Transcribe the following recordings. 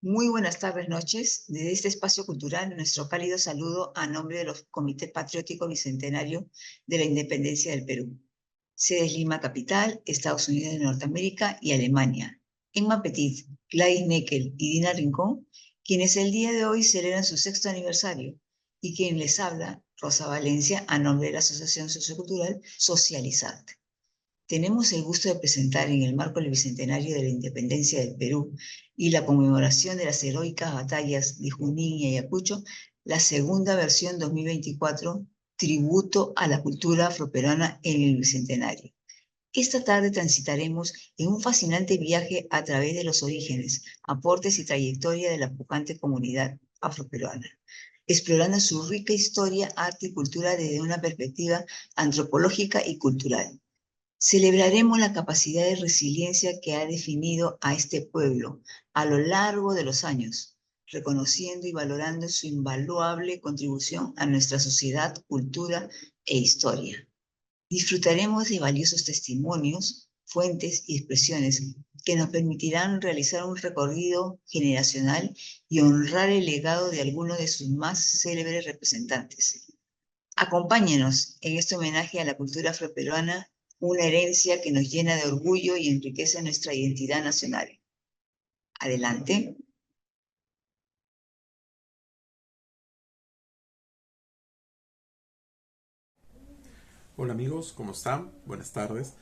Muy buenas tardes, noches. Desde este espacio cultural, nuestro cálido saludo a nombre de los Comité Patriótico Bicentenario de la Independencia del Perú. Sedes Lima Capital, Estados Unidos de Norteamérica y Alemania. Emma Petit, Gladys Neckel y Dina Rincón, quienes el día de hoy celebran su sexto aniversario, y quien les habla, Rosa Valencia, a nombre de la Asociación Sociocultural Socializarte. Tenemos el gusto de presentar en el marco del Bicentenario de la Independencia del Perú y la conmemoración de las heroicas batallas de Junín y Ayacucho, la segunda versión 2024, Tributo a la Cultura Afroperuana en el Bicentenario. Esta tarde transitaremos en un fascinante viaje a través de los orígenes, aportes y trayectoria de la pujante comunidad afroperuana, explorando su rica historia, arte y cultura desde una perspectiva antropológica y cultural. Celebraremos la capacidad de resiliencia que ha definido a este pueblo a lo largo de los años, reconociendo y valorando su invaluable contribución a nuestra sociedad, cultura e historia. Disfrutaremos de valiosos testimonios, fuentes y expresiones que nos permitirán realizar un recorrido generacional y honrar el legado de algunos de sus más célebres representantes. Acompáñenos en este homenaje a la cultura afroperuana, una herencia que nos llena de orgullo y enriquece nuestra identidad nacional. Adelante. Hola amigos, ¿cómo están? Buenas tardes.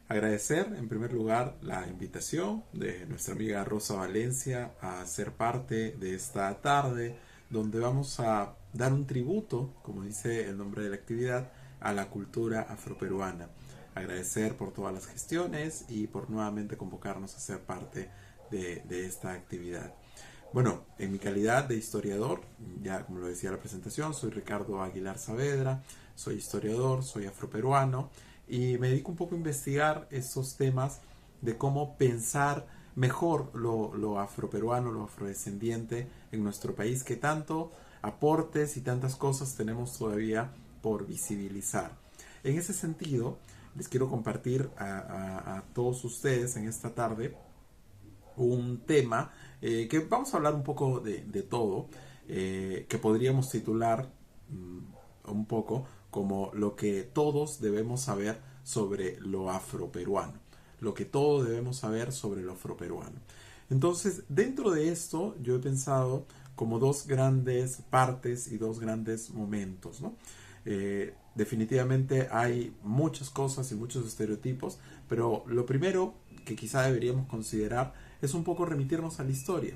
Agradecer en primer lugar la invitación de nuestra amiga Rosa Valencia a ser parte de esta tarde donde vamos a dar un tributo, como dice el nombre de la actividad, a la cultura afroperuana. Agradecer por todas las gestiones y por nuevamente convocarnos a ser parte de esta actividad. Bueno, en mi calidad de historiador, ya como lo decía la presentación, soy Ricardo Aguilar Saavedra, soy historiador, soy afroperuano y me dedico un poco a investigar estos temas de cómo pensar mejor lo afroperuano, lo afrodescendiente en nuestro país, que tanto aportes y tantas cosas tenemos todavía por visibilizar. En ese sentido, les quiero compartir a todos ustedes en esta tarde un tema que vamos a hablar un poco de todo, que podríamos titular un poco como lo que todos debemos saber sobre lo afroperuano, lo que todos debemos saber sobre lo afroperuano. Entonces, dentro de esto, yo he pensado como dos grandes partes y dos grandes momentos, ¿no? Definitivamente hay muchas cosas y muchos estereotipos, pero lo primero que quizá deberíamos considerar es un poco remitirnos a la historia.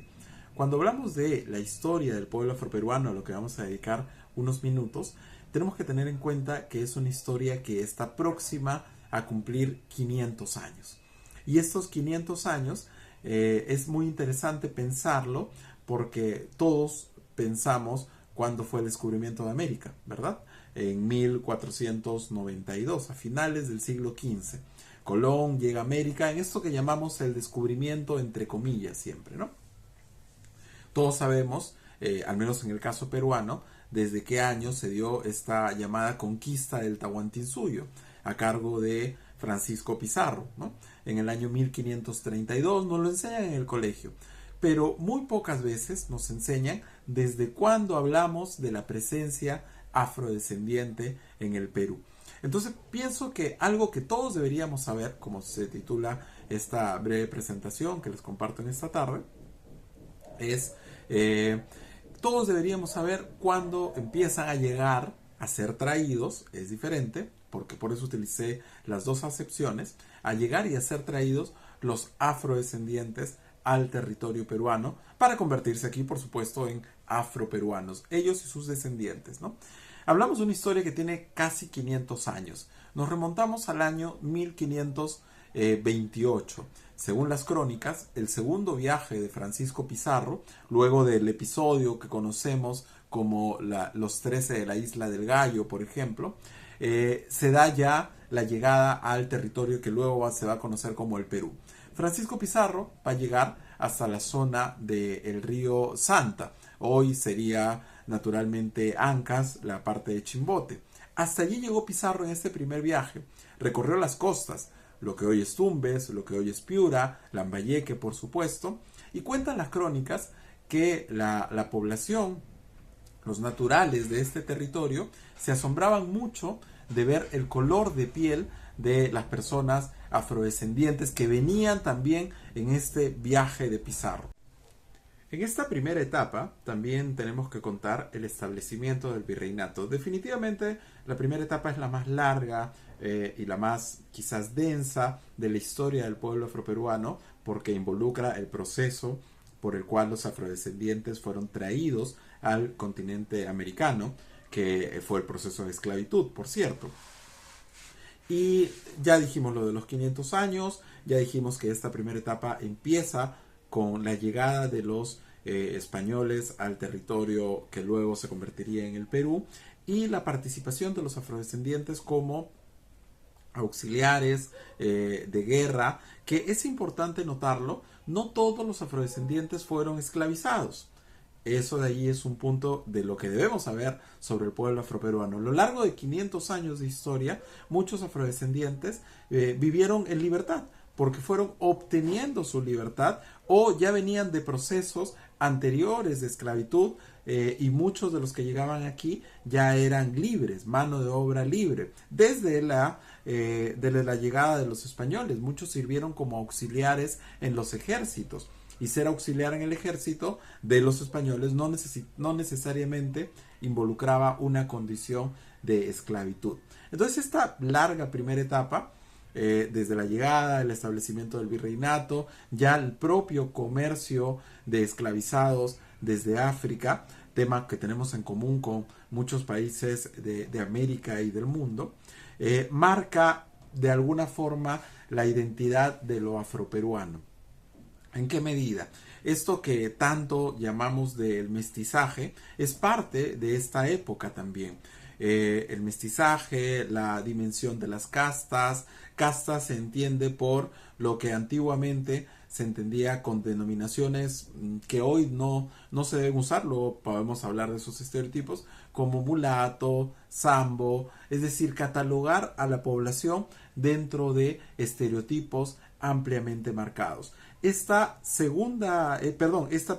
Cuando hablamos de la historia del pueblo afroperuano, a lo que vamos a dedicar unos minutos, tenemos que tener en cuenta que es una historia que está próxima a cumplir 500 años. Y estos 500 años es muy interesante pensarlo porque todos pensamos cuándo fue el descubrimiento de América, ¿verdad? En 1492, a finales del siglo XV. Colón llega a América en esto que llamamos el descubrimiento entre comillas siempre, ¿no? Todos sabemos, al menos en el caso peruano, desde qué año se dio esta llamada conquista del Tahuantinsuyo a cargo de Francisco Pizarro, ¿no? En el año 1532 nos lo enseñan en el colegio, pero muy pocas veces nos enseñan desde cuándo hablamos de la presencia afrodescendiente en el Perú. Entonces pienso que algo que todos deberíamos saber, como se titula esta breve presentación que les comparto en esta tarde, es todos deberíamos saber cuándo empiezan a llegar a ser traídos, es diferente, porque por eso utilicé las dos acepciones, a llegar y a ser traídos los afrodescendientes al territorio peruano para convertirse aquí, por supuesto, en afroperuanos, ellos y sus descendientes, ¿no? Hablamos de una historia que tiene casi 500 años. Nos remontamos al año 1528. Según las crónicas, el segundo viaje de Francisco Pizarro, luego del episodio que conocemos como los 13 de la Isla del Gallo, por ejemplo, se da ya la llegada al territorio que luego se va a conocer como el Perú. Francisco Pizarro va a llegar hasta la zona del río Santa. Hoy sería naturalmente Ancas, la parte de Chimbote. Hasta allí llegó Pizarro en este primer viaje. Recorrió las costas, lo que hoy es Tumbes, lo que hoy es Piura, Lambayeque, por supuesto, y cuentan las crónicas que la población, los naturales de este territorio, se asombraban mucho de ver el color de piel de las personas afrodescendientes que venían también en este viaje de Pizarro. En esta primera etapa también tenemos que contar el establecimiento del virreinato. Definitivamente la primera etapa es la más larga y la más quizás densa de la historia del pueblo afroperuano, porque involucra el proceso por el cual los afrodescendientes fueron traídos al continente americano, que fue el proceso de esclavitud, por cierto. Y ya dijimos lo de los 500 años, ya dijimos que esta primera etapa empieza con la llegada de los españoles al territorio que luego se convertiría en el Perú, y la participación de los afrodescendientes como auxiliares de guerra, que es importante notarlo, no todos los afrodescendientes fueron esclavizados. Eso de allí es un punto de lo que debemos saber sobre el pueblo afroperuano. A lo largo de 500 años de historia, muchos afrodescendientes vivieron en libertad, porque fueron obteniendo su libertad o ya venían de procesos anteriores de esclavitud, y muchos de los que llegaban aquí ya eran libres, mano de obra libre. Desde la llegada de los españoles, muchos sirvieron como auxiliares en los ejércitos. Y ser auxiliar en el ejército de los españoles no necesariamente involucraba una condición de esclavitud. Entonces esta larga primera etapa, desde la llegada, el establecimiento del virreinato, ya el propio comercio de esclavizados desde África, tema que tenemos en común con muchos países de América y del mundo, marca de alguna forma la identidad de lo afroperuano. ¿En qué medida? Esto que tanto llamamos del mestizaje es parte de esta época también. El mestizaje, la dimensión de las castas. Casta se entiende por lo que antiguamente se entendía con denominaciones que hoy no se deben usar, luego podemos hablar de esos estereotipos, como mulato, sambo, es decir, catalogar a la población dentro de estereotipos ampliamente marcados. Esta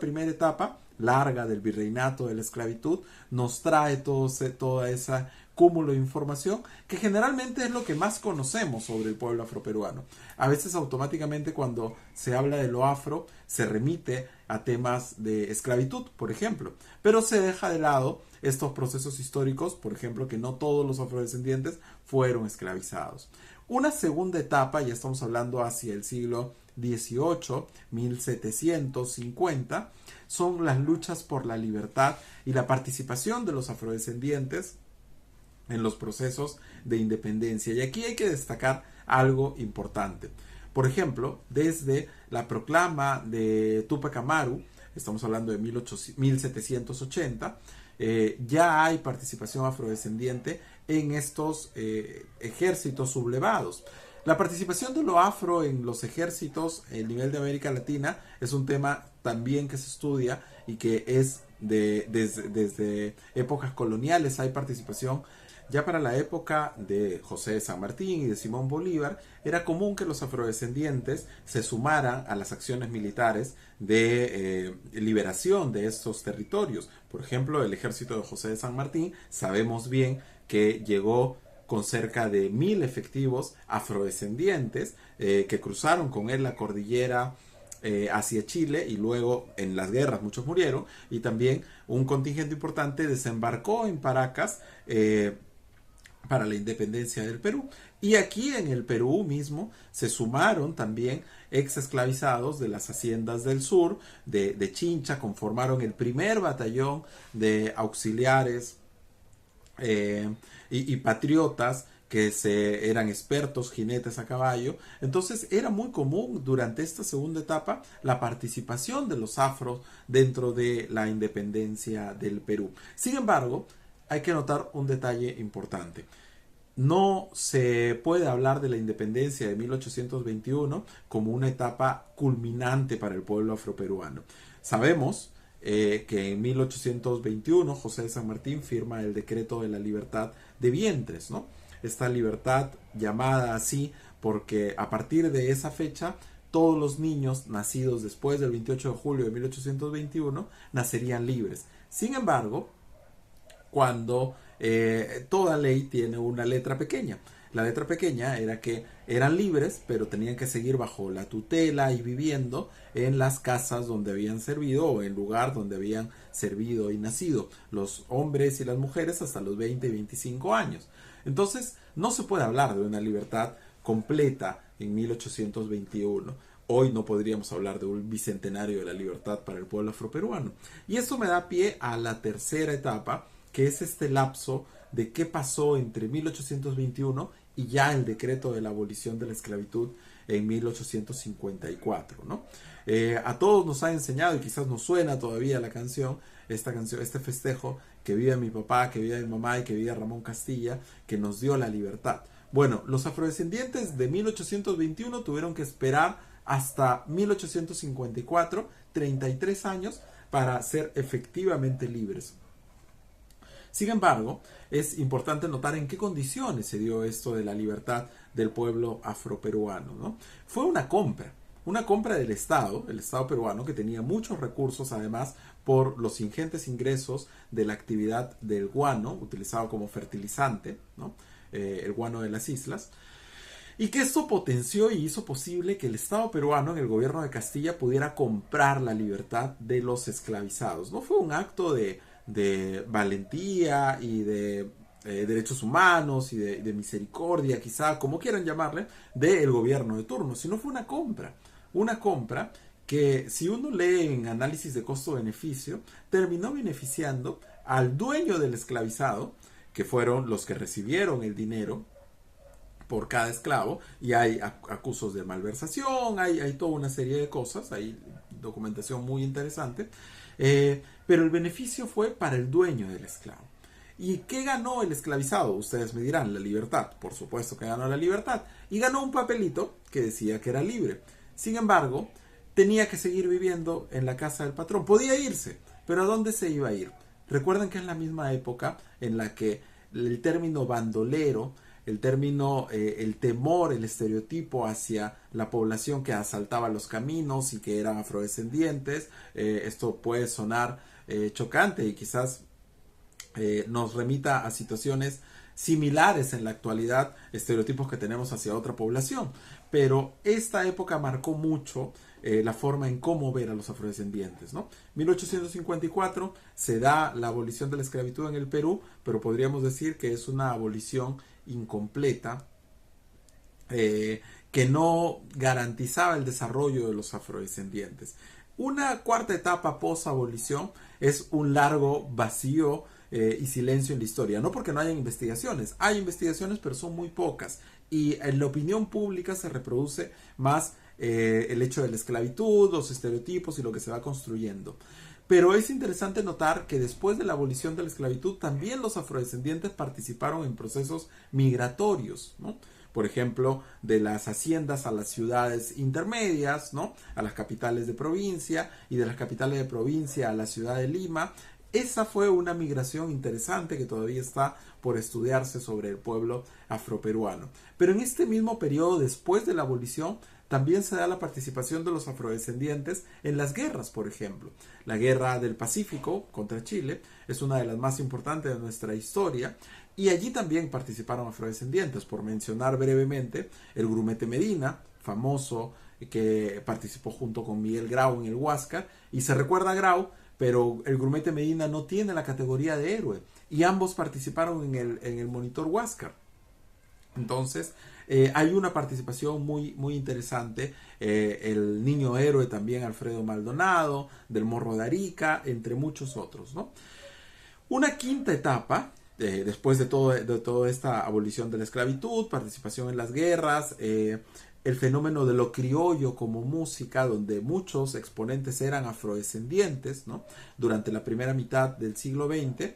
primera etapa larga del virreinato, de la esclavitud, nos trae toda esa cúmulo de información que generalmente es lo que más conocemos sobre el pueblo afroperuano. A veces automáticamente cuando se habla de lo afro se remite a temas de esclavitud, por ejemplo, pero se deja de lado estos procesos históricos, por ejemplo, que no todos los afrodescendientes fueron esclavizados. Una segunda etapa, ya estamos hablando hacia el siglo XVIII, 1750, son las luchas por la libertad y la participación de los afrodescendientes en los procesos de independencia. Y aquí hay que destacar algo importante. Por ejemplo, desde la proclama de Túpac Amaru, estamos hablando de 1780, ya hay participación afrodescendiente en estos ejércitos sublevados. La participación de lo afro en los ejércitos a nivel de América Latina es un tema también que se estudia y que es desde épocas coloniales hay participación. Ya para la época de José de San Martín y de Simón Bolívar, era común que los afrodescendientes se sumaran a las acciones militares de liberación de estos territorios. Por ejemplo, el ejército de José de San Martín, sabemos bien que llegó con cerca de 1000 efectivos afrodescendientes que cruzaron con él la cordillera hacia Chile, y luego en las guerras muchos murieron, y también un contingente importante desembarcó en Paracas para la independencia del Perú. Y aquí en el Perú mismo se sumaron también ex esclavizados de las haciendas del sur, de Chincha, conformaron el primer batallón de auxiliares y patriotas que eran expertos jinetes a caballo. Entonces era muy común durante esta segunda etapa la participación de los afros dentro de la independencia del Perú. Sin embargo, hay que notar un detalle importante. No se puede hablar de la independencia de 1821 como una etapa culminante para el pueblo afroperuano. Sabemos que en 1821 José de San Martín firma el decreto de la libertad de vientres, ¿no? Esta libertad llamada así porque a partir de esa fecha todos los niños nacidos después del 28 de julio de 1821 nacerían libres. Sin embargo, cuando toda ley tiene una letra pequeña. La letra pequeña era que eran libres, pero tenían que seguir bajo la tutela y viviendo en las casas donde habían servido o en el lugar donde habían servido y nacido, los hombres y las mujeres hasta los 20 y 25 años. Entonces, no se puede hablar de una libertad completa en 1821. Hoy no podríamos hablar de un bicentenario de la libertad para el pueblo afroperuano. Y esto me da pie a la tercera etapa, que es este lapso de qué pasó entre 1821 y ya el decreto de la abolición de la esclavitud en 1854, ¿no? A todos nos ha enseñado, y quizás nos suena todavía la canción, este festejo, que vive mi papá, que vive mi mamá y que vive Ramón Castilla, que nos dio la libertad. Bueno, los afrodescendientes de 1821 tuvieron que esperar hasta 1854, 33 años, para ser efectivamente libres. Sin embargo, es importante notar en qué condiciones se dio esto de la libertad del pueblo afroperuano, ¿no? Fue una compra del Estado, el Estado peruano, que tenía muchos recursos, además, por los ingentes ingresos de la actividad del guano, utilizado como fertilizante, ¿no? El guano de las islas, y que esto potenció y hizo posible que el Estado peruano, en el gobierno de Castilla, pudiera comprar la libertad de los esclavizados. No fue un acto de valentía y de derechos humanos y de misericordia, quizá, como quieran llamarle, del gobierno de turno, sino fue una compra que, si uno lee en análisis de costo-beneficio, terminó beneficiando al dueño del esclavizado, que fueron los que recibieron el dinero por cada esclavo, y hay acusos de malversación, hay toda una serie de cosas, hay documentación muy interesante, pero el beneficio fue para el dueño del esclavo. ¿Y qué ganó el esclavizado? Ustedes me dirán, la libertad. Por supuesto que ganó la libertad. Y ganó un papelito que decía que era libre. Sin embargo, tenía que seguir viviendo en la casa del patrón. Podía irse, pero ¿a dónde se iba a ir? Recuerden que es la misma época en la que el término bandolero, el término, el temor, el estereotipo hacia la población que asaltaba los caminos y que eran afrodescendientes, esto puede sonar chocante y quizás nos remita a situaciones similares en la actualidad, estereotipos que tenemos hacia otra población, pero esta época marcó mucho la forma en cómo ver a los afrodescendientes, ¿no? 1854 se da la abolición de la esclavitud en el Perú, pero podríamos decir que es una abolición incompleta, que no garantizaba el desarrollo de los afrodescendientes. Una cuarta etapa post-abolición es un largo vacío y silencio en la historia. No porque no haya investigaciones, hay investigaciones, pero son muy pocas. Y en la opinión pública se reproduce más el hecho de la esclavitud, los estereotipos y lo que se va construyendo. Pero es interesante notar que después de la abolición de la esclavitud, también los afrodescendientes participaron en procesos migratorios, ¿no? Por ejemplo, de las haciendas a las ciudades intermedias, ¿no? A las capitales de provincia, y de las capitales de provincia a la ciudad de Lima. Esa fue una migración interesante que todavía está por estudiarse sobre el pueblo afroperuano. Pero en este mismo periodo, después de la abolición, también se da la participación de los afrodescendientes en las guerras, por ejemplo. La guerra del Pacífico contra Chile es una de las más importantes de nuestra historia, y allí también participaron afrodescendientes. Por mencionar brevemente, el Grumete Medina, famoso, que participó junto con Miguel Grau en el Huáscar, y se recuerda a Grau, pero el Grumete Medina no tiene la categoría de héroe, y ambos participaron en el Monitor Huáscar. Entonces, hay una participación muy, muy interesante. El niño héroe también, Alfredo Maldonado, del Morro de Arica, entre muchos otros, ¿no? Una quinta etapa, después de toda esta abolición de la esclavitud, participación en las guerras, el fenómeno de lo criollo como música, donde muchos exponentes eran afrodescendientes, ¿no? Durante la primera mitad del siglo XX,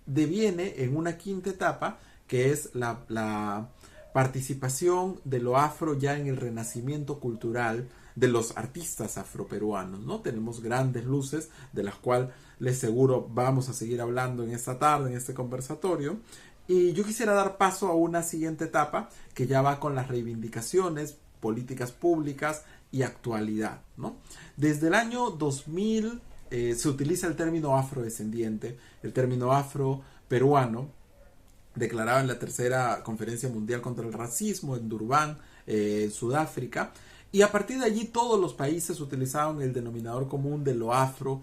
deviene en una quinta etapa, que es la participación de lo afro ya en el renacimiento cultural de los artistas afroperuanos, ¿no? Tenemos grandes luces, de las cuales les seguro vamos a seguir hablando en esta tarde, en este conversatorio. Y yo quisiera dar paso a una siguiente etapa que ya va con las reivindicaciones, políticas públicas y actualidad, ¿no? Desde el año 2000 se utiliza el término afrodescendiente, el término afro-peruano, declarado en la tercera conferencia mundial contra el racismo en Durban, Sudáfrica, y a partir de allí todos los países utilizaron el denominador común de lo afro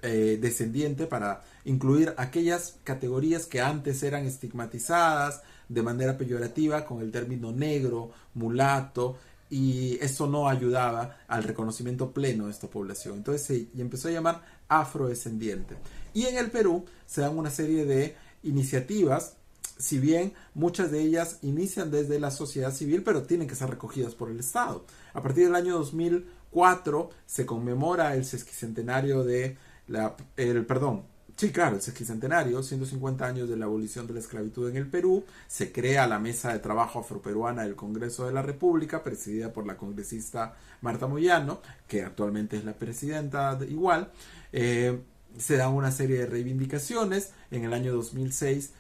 descendiente para incluir aquellas categorías que antes eran estigmatizadas de manera peyorativa con el término negro, mulato, y eso no ayudaba al reconocimiento pleno de esta población. Entonces se empezó a llamar afrodescendiente. Y en el Perú se dan una serie de iniciativas, si bien muchas de ellas inician desde la sociedad civil, pero tienen que ser recogidas por el Estado. A partir del año 2004 se conmemora el sesquicentenario de el sesquicentenario, 150 años de la abolición de la esclavitud en el Perú. Se crea la Mesa de Trabajo Afroperuana del Congreso de la República, presidida por la congresista Marta Moyano, que actualmente es la presidenta igual. Se dan una serie de reivindicaciones. En el año 2006,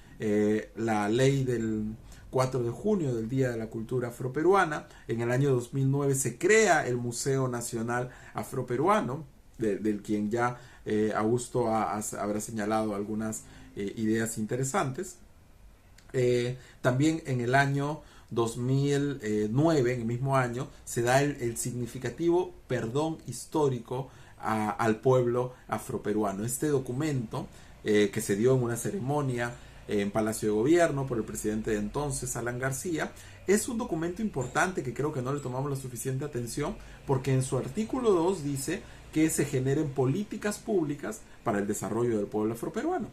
la ley del 4 de junio del Día de la Cultura Afroperuana. En el año 2009 se crea el Museo Nacional Afroperuano, del quien ya Augusto habrá señalado algunas ideas interesantes. También en el año 2009, en el mismo año, se da el significativo perdón histórico al pueblo afroperuano. Este documento, que se dio en una ceremonia en Palacio de Gobierno por el presidente de entonces, Alan García, es un documento importante que creo que no le tomamos la suficiente atención, porque en su artículo 2 dice que se generen políticas públicas para el desarrollo del pueblo afroperuano.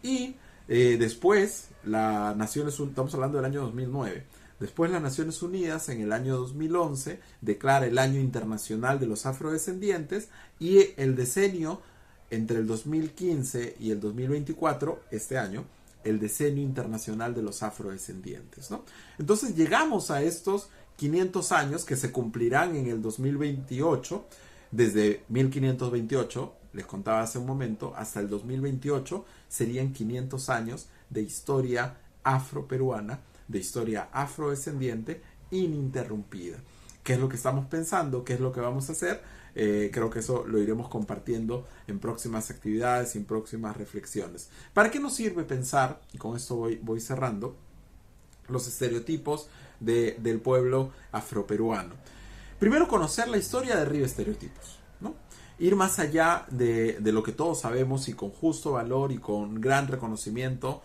Y después, las Naciones Unidas, estamos hablando del año 2009, después las Naciones Unidas en el año 2011 declara el Año Internacional de los Afrodescendientes, y el decenio entre el 2015 y el 2024, este año, el Decenio Internacional de los Afrodescendientes, ¿no? Entonces llegamos a estos 500 años que se cumplirán en el 2028, desde 1528, les contaba hace un momento, hasta el 2028 serían 500 años de historia afroperuana, de historia afrodescendiente ininterrumpida. ¿Qué es lo que estamos pensando? ¿Qué es lo que vamos a hacer? Creo que eso lo iremos compartiendo en próximas actividades y en próximas reflexiones. ¿Para qué nos sirve pensar, y con esto voy cerrando, los estereotipos del pueblo afroperuano? Primero, conocer la historia de arriba estereotipos, ¿no? Ir más allá de lo que todos sabemos, y con justo valor y con gran reconocimiento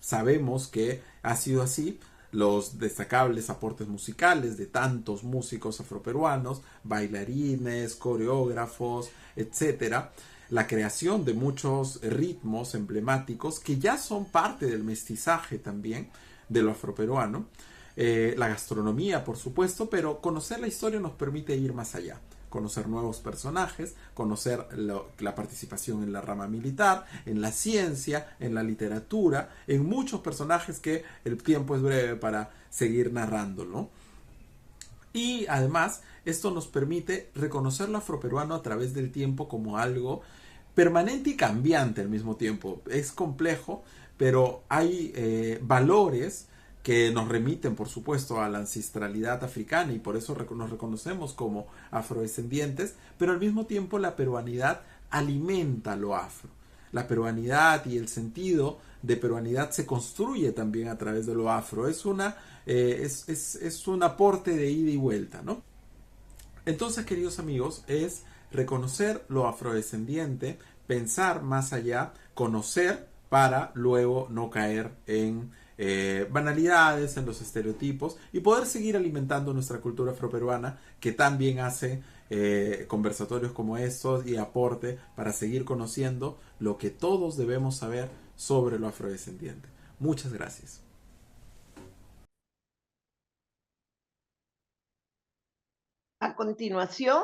sabemos que ha sido así. Los destacables aportes musicales de tantos músicos afroperuanos, bailarines, coreógrafos, etcétera. La creación de muchos ritmos emblemáticos que ya son parte del mestizaje también de lo afroperuano. La gastronomía, por supuesto, pero conocer la historia nos permite ir más allá. Conocer nuevos personajes, conocer la participación en la rama militar, en la ciencia, en la literatura, en muchos personajes que el tiempo es breve para seguir narrándolo. Y además, esto nos permite reconocer lo afroperuano a través del tiempo como algo permanente y cambiante al mismo tiempo. Es complejo, pero hay valores que nos remiten, por supuesto, a la ancestralidad africana, y por eso nos reconocemos como afrodescendientes, pero al mismo tiempo la peruanidad alimenta lo afro. La peruanidad y el sentido de peruanidad se construye también a través de lo afro. Es un aporte de ida y vuelta, ¿no? Entonces, queridos amigos, es reconocer lo afrodescendiente, pensar más allá, conocer para luego no caer en banalidades, en los estereotipos, y poder seguir alimentando nuestra cultura afroperuana, que también hace conversatorios como estos y aporte para seguir conociendo lo que todos debemos saber sobre lo afrodescendiente. Muchas gracias. A continuación,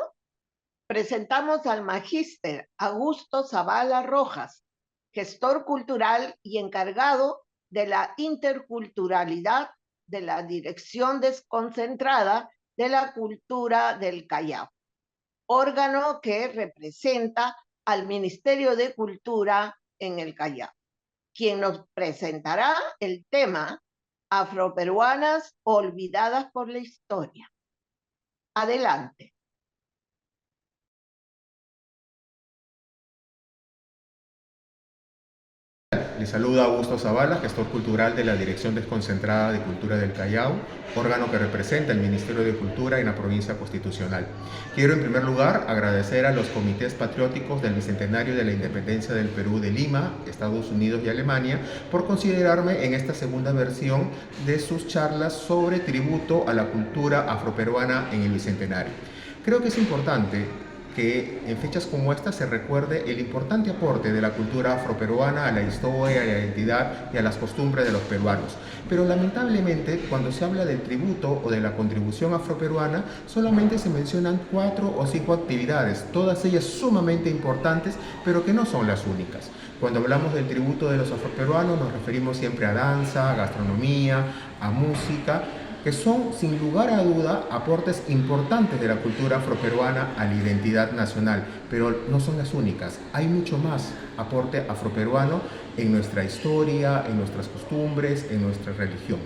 presentamos al magíster Augusto Zavala Rojas, gestor cultural y encargado de la interculturalidad de la Dirección Desconcentrada de la Cultura del Callao, órgano que representa al Ministerio de Cultura en el Callao, quien nos presentará el tema Afroperuanas olvidadas por la historia. Adelante. Les saluda Augusto Zavala, gestor cultural de la Dirección Desconcentrada de Cultura del Callao, órgano que representa el Ministerio de Cultura en la provincia constitucional. Quiero en primer lugar agradecer a los comités patrióticos del Bicentenario de la Independencia del Perú de Lima, Estados Unidos y Alemania por considerarme en esta segunda versión de sus charlas sobre tributo a la cultura afroperuana en el Bicentenario. Creo que es importante que en fechas como esta se recuerde el importante aporte de la cultura afroperuana a la historia, a la identidad y a las costumbres de los peruanos. Pero lamentablemente, cuando se habla del tributo o de la contribución afroperuana, solamente se mencionan 4 o 5 actividades, todas ellas sumamente importantes, pero que no son las únicas. Cuando hablamos del tributo de los afroperuanos, nos referimos siempre a danza, a gastronomía, a música, que son, sin lugar a duda, aportes importantes de la cultura afroperuana a la identidad nacional, pero no son las únicas. Hay mucho más aporte afroperuano en nuestra historia, en nuestras costumbres, en nuestra religión.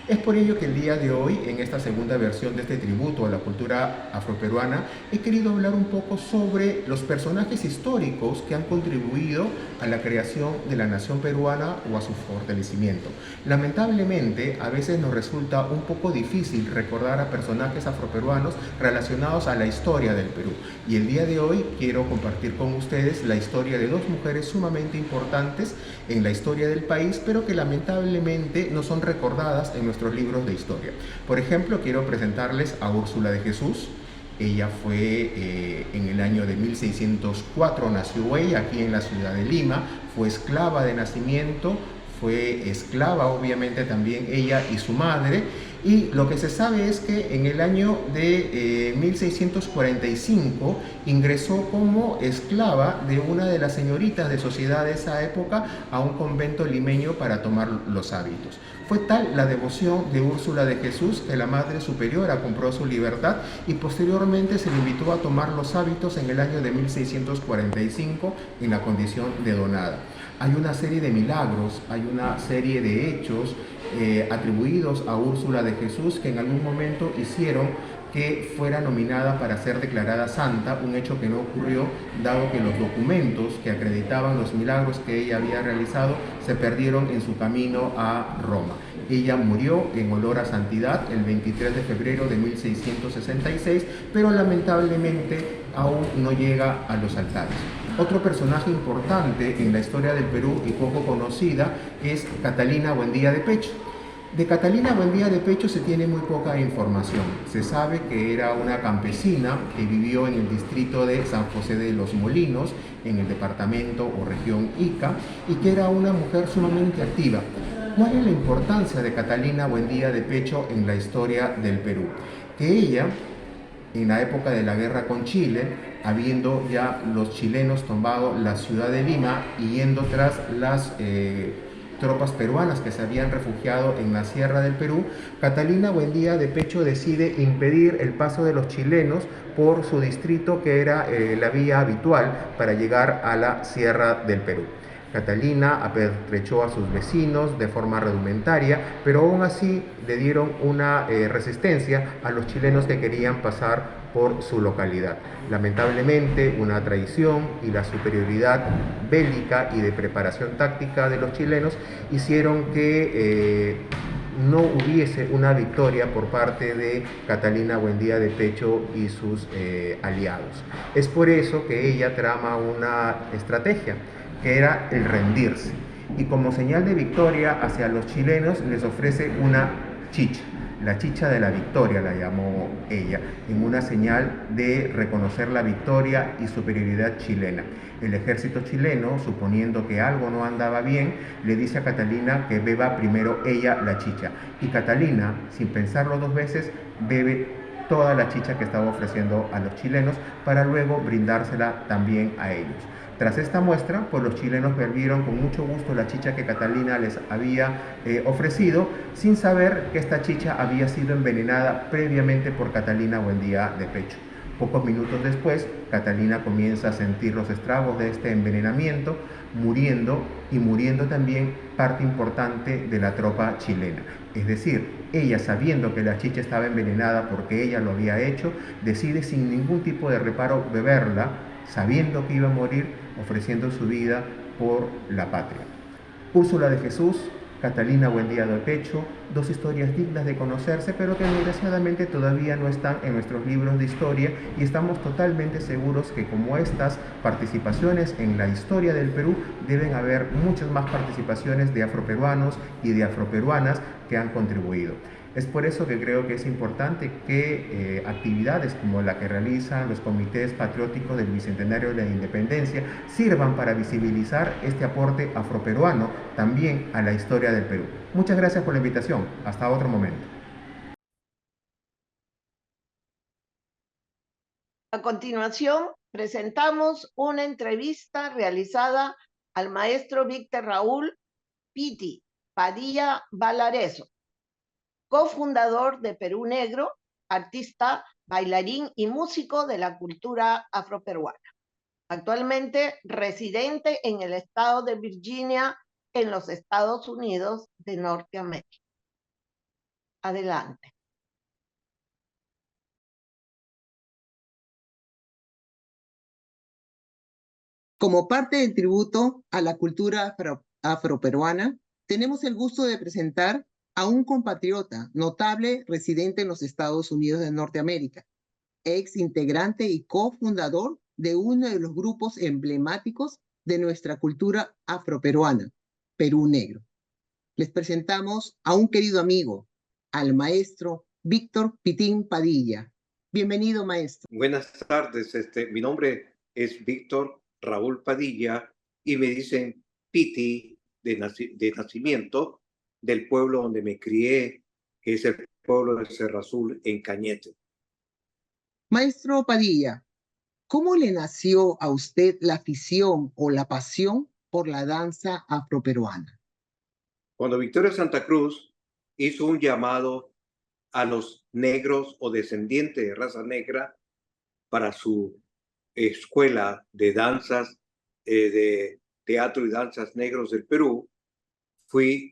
Es por ello que el día de hoy, en esta segunda versión de este tributo a la cultura afroperuana, he querido hablar un poco sobre los personajes históricos que han contribuido a la creación de la nación peruana o a su fortalecimiento. Lamentablemente, a veces nos resulta un poco difícil recordar a personajes afroperuanos relacionados a la historia del Perú. Y el día de hoy quiero compartir con ustedes la historia de dos mujeres sumamente importantes en la historia del país, pero que lamentablemente no son recordadas en nuestros libros de historia. Por ejemplo, quiero presentarles a Úrsula de Jesús. Ella fue en el año de 1604, nació ella aquí en la ciudad de Lima, fue esclava de nacimiento, fue esclava obviamente también ella y su madre, y lo que se sabe es que en el año de 1645 ingresó como esclava de una de las señoritas de sociedad de esa época a un convento limeño para tomar los hábitos. Fue tal la devoción de Úrsula de Jesús que la Madre Superiora compró su libertad y posteriormente se le invitó a tomar los hábitos en el año de 1645 en la condición de donada. Hay una serie de milagros, hay una serie de hechos atribuidos a Úrsula de Jesús que en algún momento hicieron que fuera nominada para ser declarada santa, un hecho que no ocurrió dado que los documentos que acreditaban los milagros que ella había realizado se perdieron en su camino a Roma. Ella murió en olor a santidad el 23 de febrero de 1666, pero lamentablemente aún no llega a los altares. Otro personaje importante en la historia del Perú y poco conocida es Catalina Buendía de Pecho. De Catalina Buendía de Pecho se tiene muy poca información. Se sabe que era una campesina que vivió en el distrito de San José de los Molinos, en el departamento o región Ica, y que era una mujer sumamente activa. ¿Cuál es la importancia de Catalina Buendía de Pecho en la historia del Perú? Que ella, en la época de la guerra con Chile, habiendo ya los chilenos tomado la ciudad de Lima y yendo tras las tropas peruanas que se habían refugiado en la sierra del Perú, Catalina Buendía de Pecho decide impedir el paso de los chilenos por su distrito, que era la vía habitual para llegar a la sierra del Perú. Catalina apertrechó a sus vecinos de forma rudimentaria, pero aún así le dieron una resistencia a los chilenos que querían pasar por su localidad. Lamentablemente, una traición y la superioridad bélica y de preparación táctica de los chilenos hicieron que no hubiese una victoria por parte de Catalina Buendía de Pecho y sus aliados. Es por eso que ella trama una estrategia, que era el rendirse, y como señal de victoria hacia los chilenos les ofrece una chicha. La chicha de la victoria la llamó ella, en una señal de reconocer la victoria y superioridad chilena. El ejército chileno, suponiendo que algo no andaba bien, le dice a Catalina que beba primero ella la chicha. Y Catalina, sin pensarlo dos veces, bebe toda la chicha que estaba ofreciendo a los chilenos para luego brindársela también a ellos. Tras esta muestra, pues los chilenos bebieron con mucho gusto la chicha que Catalina les había ofrecido, sin saber que esta chicha había sido envenenada previamente por Catalina Buendía de Pecho. Pocos minutos después, Catalina comienza a sentir los estragos de este envenenamiento, muriendo y muriendo también parte importante de la tropa chilena. Es decir, ella, sabiendo que la chicha estaba envenenada porque ella lo había hecho, decide sin ningún tipo de reparo beberla, sabiendo que iba a morir, ofreciendo su vida por la patria. Úrsula de Jesús, Catalina Buendía de Pecho, dos historias dignas de conocerse, pero que desgraciadamente todavía no están en nuestros libros de historia, y estamos totalmente seguros que, como estas participaciones en la historia del Perú, deben haber muchas más participaciones de afroperuanos y de afroperuanas que han contribuido. Es por eso que creo que es importante que actividades como la que realizan los comités patrióticos del Bicentenario de la Independencia sirvan para visibilizar este aporte afroperuano también a la historia del Perú. Muchas gracias por la invitación. Hasta otro momento. A continuación, presentamos una entrevista realizada al maestro Víctor Raúl Piti Padilla Valareso, cofundador de Perú Negro, artista, bailarín y músico de la cultura afroperuana. Actualmente residente en el estado de Virginia, en los Estados Unidos de Norteamérica. Adelante. Como parte del tributo a la cultura afroperuana, tenemos el gusto de presentar a un compatriota notable residente en los Estados Unidos de Norteamérica, ex integrante y cofundador de uno de los grupos emblemáticos de nuestra cultura afroperuana, Perú Negro. Les presentamos a un querido amigo, al maestro Víctor Pitín Padilla. Bienvenido, maestro. Buenas tardes, mi nombre es Víctor Raúl Padilla y me dicen Piti de nacimiento, del pueblo donde me crié, que es el pueblo de Cerro Azul en Cañete. Maestro Padilla, ¿cómo le nació a usted la afición o la pasión por la danza afroperuana? Cuando Victoria Santa Cruz hizo un llamado a los negros o descendientes de raza negra para su escuela de danzas, de teatro y danzas negros del Perú, fui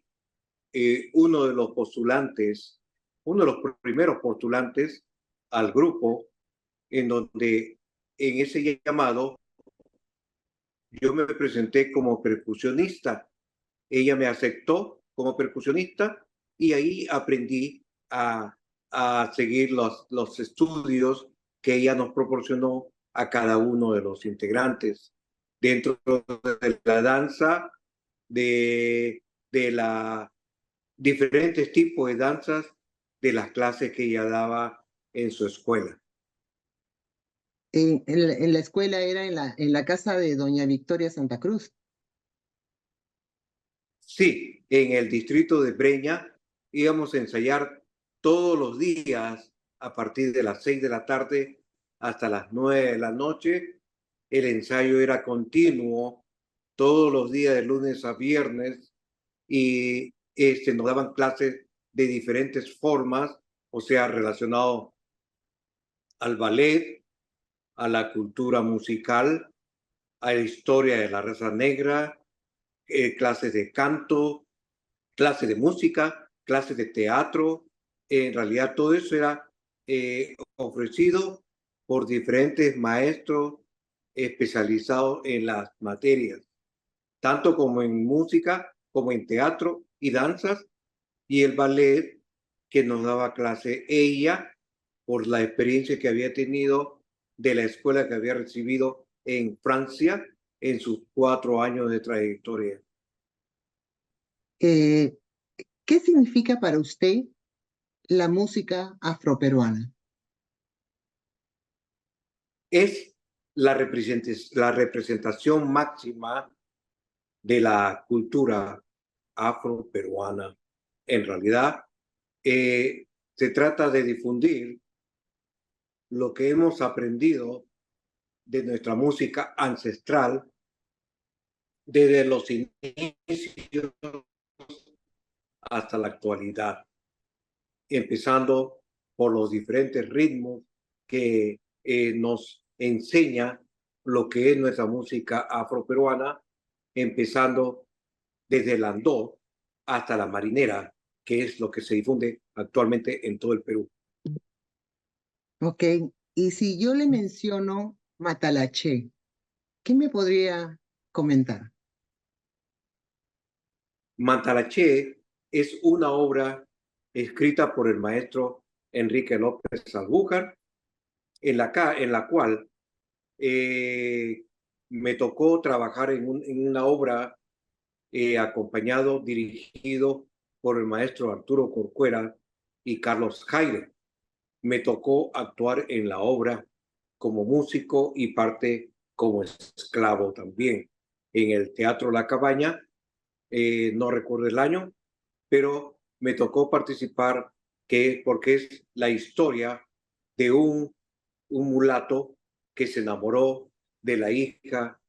uno de los postulantes, uno de los primeros postulantes al grupo, en donde en ese llamado yo me presenté como percusionista. Ella me aceptó como percusionista y ahí aprendí a seguir los estudios que ella nos proporcionó a cada uno de los integrantes dentro de la danza, de la diferentes tipos de danzas, de las clases que ella daba en su escuela. En la escuela era en la casa de doña Victoria Santa Cruz. Sí, en el distrito de Breña íbamos a ensayar todos los días a partir de las 6 de la tarde hasta las 9 de la noche. El ensayo era continuo todos los días de lunes a viernes y nos daban clases de diferentes formas, o sea, relacionado al ballet, a la cultura musical, a la historia de la raza negra, clases de canto, clases de música, clases de teatro. En realidad todo eso era ofrecido por diferentes maestros especializados en las materias, tanto como en música, como en teatro y danzas, y el ballet que nos daba clase ella por la experiencia que había tenido de la escuela que había recibido en Francia en sus 4 años de trayectoria. ¿Qué significa para usted la música afroperuana? Es la representación máxima de la cultura afroperuana. En realidad, se trata de difundir lo que hemos aprendido de nuestra música ancestral desde los inicios hasta la actualidad, empezando por los diferentes ritmos que nos enseña lo que es nuestra música afroperuana, empezando desde el andó hasta la marinera, que es lo que se difunde actualmente en todo el Perú. Ok, y si yo le menciono Matalaché, ¿qué me podría comentar? Matalaché es una obra escrita por el maestro Enrique López Albújar, en la cual me tocó trabajar en una obra acompañado, dirigido por el maestro Arturo Corcuera y Carlos Jaire. Me tocó actuar en la obra como músico y parte como esclavo también. En el Teatro La Cabaña, no recuerdo el año, pero me tocó participar porque es la historia de un mulato que se enamoró de la hija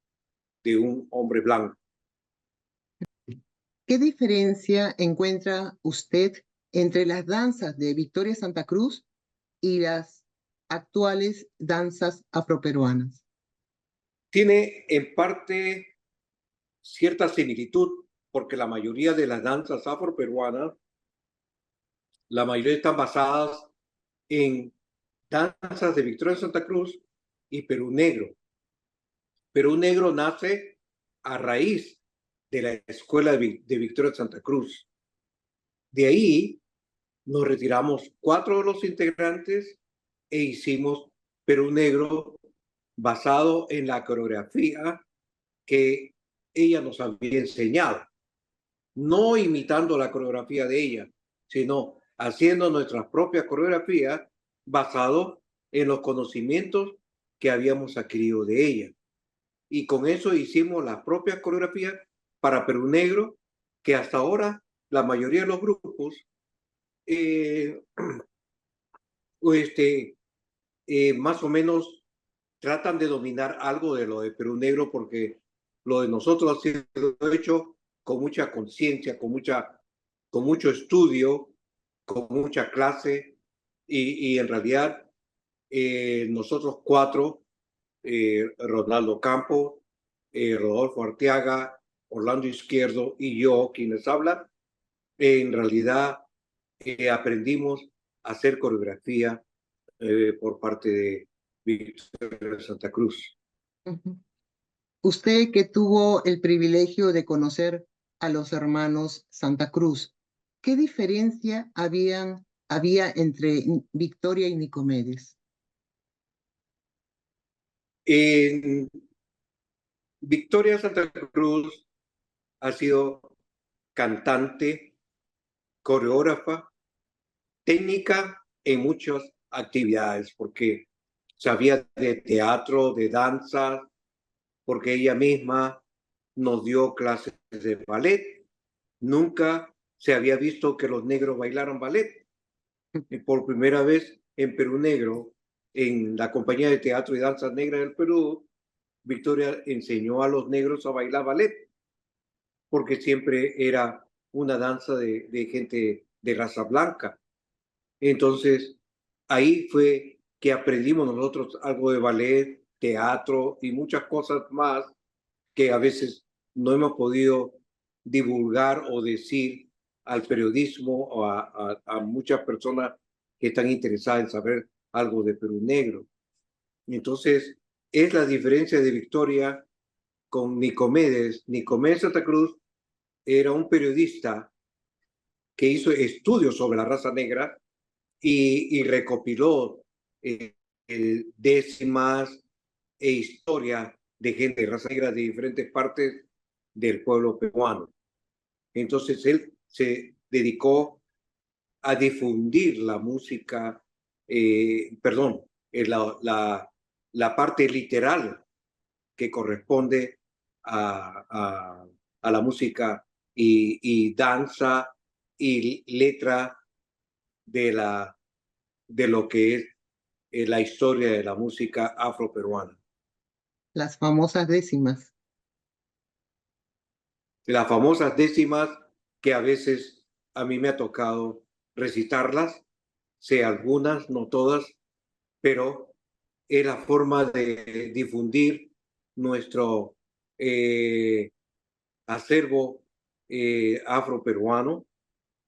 de un hombre blanco. ¿Qué diferencia encuentra usted entre las danzas de Victoria Santa Cruz y las actuales danzas afroperuanas? Tiene en parte cierta similitud porque la mayoría de las danzas afroperuanas, la mayoría están basadas en danzas de Victoria Santa Cruz y Perú Negro. Perú Negro nace a raíz de la escuela de Victoria Santa Cruz. De ahí nos retiramos 4 de los integrantes e hicimos Perú Negro basado en la coreografía que ella nos había enseñado. No imitando la coreografía de ella, sino haciendo nuestras propias coreografías basado en los conocimientos que habíamos adquirido de ella. Y con eso hicimos las propias coreografías para Perú Negro, que hasta ahora la mayoría de los grupos más o menos tratan de dominar algo de lo de Perú Negro, porque lo de nosotros ha sido hecho con mucha conciencia, con mucho estudio, con mucha clase, y en realidad nosotros 4, Ronaldo Campo, Rodolfo Arteaga, Orlando Izquierdo y yo, quienes hablan, en realidad aprendimos a hacer coreografía por parte de Victoria Santa Cruz. Usted que tuvo el privilegio de conocer a los hermanos Santa Cruz, ¿qué diferencia había entre Victoria y Nicomedes? En Victoria Santa Cruz ha sido cantante, coreógrafa, técnica en muchas actividades, porque sabía de teatro, de danza, porque ella misma nos dio clases de ballet. Nunca se había visto que los negros bailaran ballet. Y por primera vez en Perú Negro, en la compañía de teatro y danza negra del Perú, Victoria enseñó a los negros a bailar ballet, porque siempre era una danza de gente de raza blanca. Entonces, ahí fue que aprendimos nosotros algo de ballet, teatro y muchas cosas más que a veces no hemos podido divulgar o decir al periodismo o a muchas personas que están interesadas en saber algo de Perú Negro. Entonces, es la diferencia de Victoria con Nicomedes. Nicomedes Santa Cruz era un periodista que hizo estudios sobre la raza negra y recopiló décimas e historia de gente de raza negra de diferentes partes del pueblo peruano. Entonces él se dedicó a difundir la música, la parte literal que corresponde a la música y danza y letra de lo que es la historia de la música afroperuana. Las famosas décimas. Las famosas décimas que a veces a mí me ha tocado recitarlas, sé algunas, no todas, pero es la forma de difundir nuestro acervo afroperuano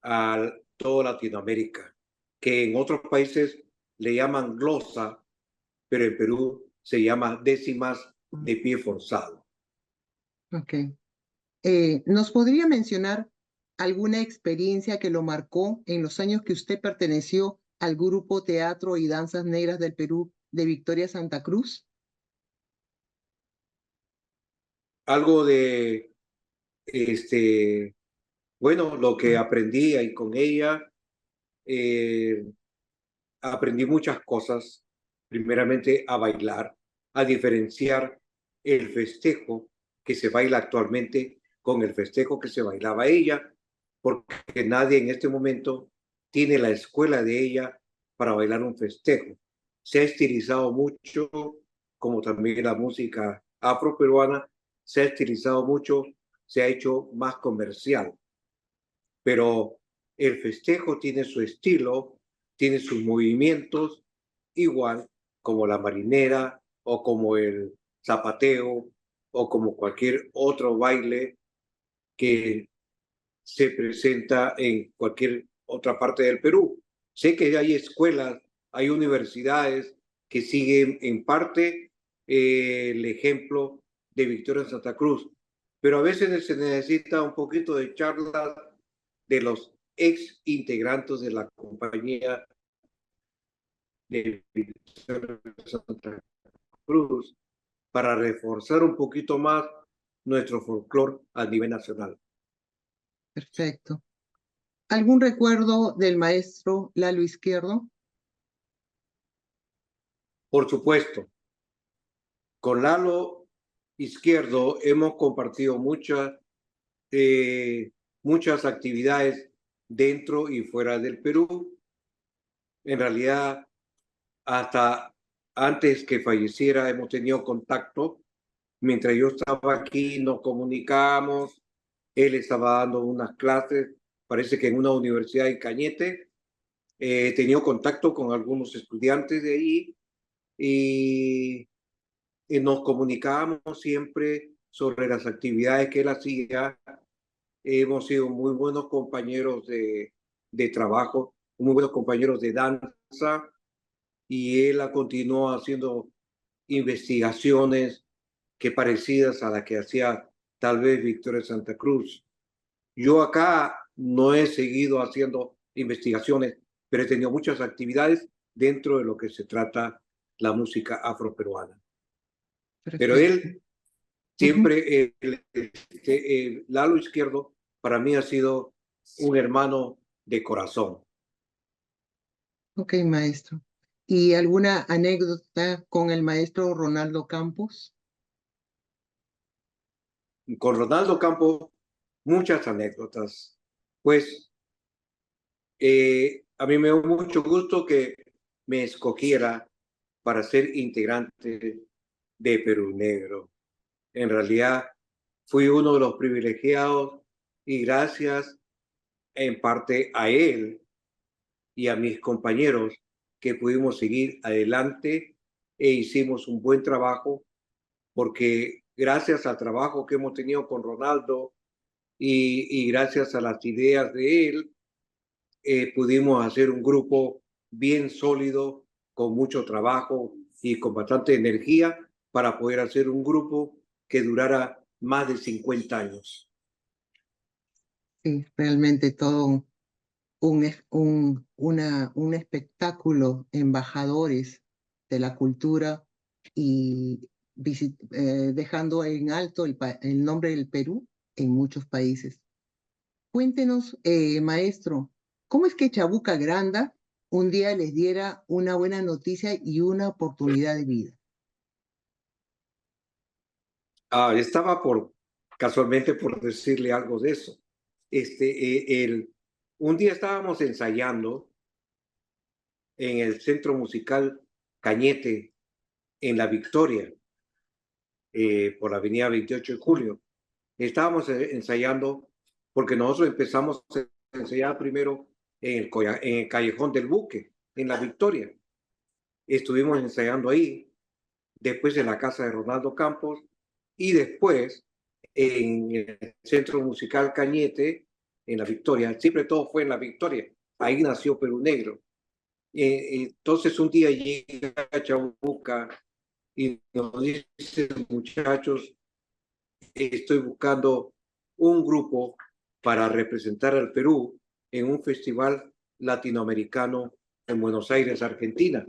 a toda Latinoamérica, que en otros países le llaman glosa, pero en Perú se llama décimas de pie forzado. Ok. ¿Nos podría mencionar alguna experiencia que lo marcó en los años que usted perteneció al grupo Teatro y Danzas Negras del Perú de Victoria Santa Cruz? Algo de, bueno, lo que aprendí ahí con ella, aprendí muchas cosas. Primeramente a bailar, a diferenciar el festejo que se baila actualmente con el festejo que se bailaba ella, porque nadie en este momento tiene la escuela de ella para bailar un festejo. Se ha estilizado mucho, como también la música afroperuana, se ha estilizado mucho, se ha hecho más comercial, pero el festejo tiene su estilo, tiene sus movimientos, igual como la marinera o como el zapateo o como cualquier otro baile que se presenta en cualquier otra parte del Perú. Sé que hay escuelas, hay universidades que siguen en parte el ejemplo de Victoria Santa Cruz, pero a veces se necesita un poquito de charlas de los ex integrantes de la compañía de Victoria Santa Cruz para reforzar un poquito más nuestro folclore a nivel nacional. Perfecto. ¿Algún recuerdo del maestro Lalo Izquierdo? Por supuesto, con Lalo Izquierdo hemos compartido muchas actividades dentro y fuera del Perú. En realidad, hasta antes que falleciera hemos tenido contacto. Mientras yo estaba aquí nos comunicábamos, él estaba dando unas clases, parece que en una universidad en Cañete. He tenido contacto con algunos estudiantes de ahí y nos comunicábamos siempre sobre las actividades que él hacía. Hemos sido muy buenos compañeros de trabajo, muy buenos compañeros de danza, y él continuó haciendo investigaciones que parecidas a las que hacía tal vez Victoria Santa Cruz. Yo acá no he seguido haciendo investigaciones, pero he tenido muchas actividades dentro de lo que se trata la música afroperuana. Pero Perfecto. él siempre, Lalo Izquierdo, para mí ha sido un hermano de corazón. Ok, maestro. ¿Y alguna anécdota con el maestro Ronaldo Campos? Con Ronaldo Campos, muchas anécdotas. Pues a mí me dio mucho gusto que me escogiera para ser integrante de Perú Negro. En realidad, fui uno de los privilegiados y gracias en parte a él y a mis compañeros que pudimos seguir adelante e hicimos un buen trabajo, porque gracias al trabajo que hemos tenido con Ronaldo y gracias a las ideas de él, pudimos hacer un grupo bien sólido, con mucho trabajo y con bastante energía para poder hacer un grupo que durara más de 50 años. Sí, realmente todo un espectáculo, embajadores de la cultura y dejando en alto el nombre del Perú en muchos países. Cuéntenos, maestro, ¿cómo es que Chabuca Granda un día les diera una buena noticia y una oportunidad de vida? Estaba casualmente por decirle algo de eso. Un día estábamos ensayando en el Centro Musical Cañete, en La Victoria, por la avenida 28 de Julio. Estábamos ensayando porque nosotros empezamos a ensayar primero en el Callejón del Buque, en La Victoria. estuvimos ensayando ahí, después en la casa de Ronaldo Campos y después en el Centro Musical Cañete, en La Victoria. Siempre todo fue en La Victoria. Ahí nació Perú Negro. Entonces un día llega Chabuca y nos dice, muchachos, estoy buscando un grupo para representar al Perú en un festival latinoamericano en Buenos Aires, Argentina.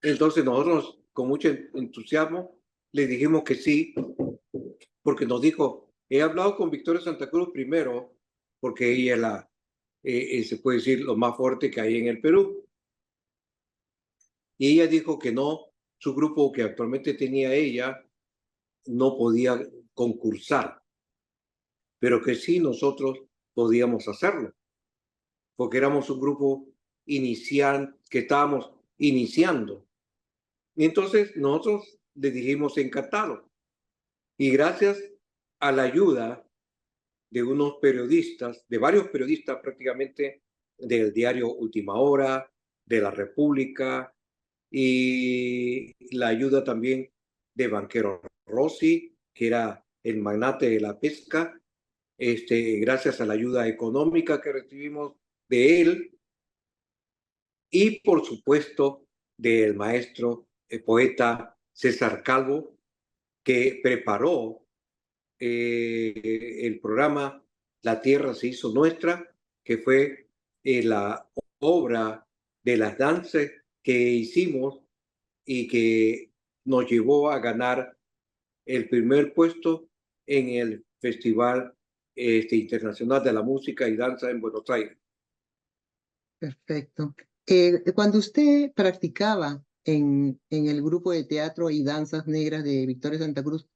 Entonces nosotros, con mucho entusiasmo, le dijimos que sí, porque nos dijo, he hablado con Victoria Santa Cruz primero, porque ella es la, se puede decir, lo más fuerte que hay en el Perú. Y ella dijo que no, su grupo que actualmente tenía ella no podía concursar, pero que sí nosotros podíamos hacerlo, porque éramos un grupo inicial que estábamos iniciando. Y entonces nosotros le dijimos encantado. Y gracias a la ayuda de unos periodistas, de varios periodistas prácticamente, del diario Última Hora, de La República, y la ayuda también de Banquero Rossi, que era el magnate de la pesca, gracias a la ayuda económica que recibimos de él, y por supuesto del maestro poeta César Calvo, que preparó el programa La Tierra se hizo nuestra, que fue la obra de las danzas que hicimos y que nos llevó a ganar el primer puesto en el Festival Internacional de la Música y Danza en Buenos Aires. Perfecto. Cuando usted practicaba en el grupo de teatro y danzas negras de Victoria Santa Cruz,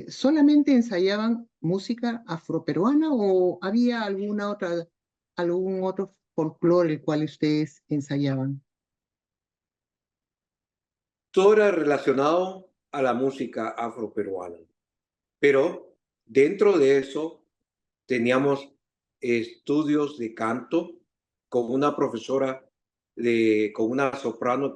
¿solamente ensayaban música afroperuana o había algún otro folclore el cual ustedes ensayaban? Todo era relacionado a la música afroperuana, pero dentro de eso teníamos estudios de canto con una profesora, con una soprano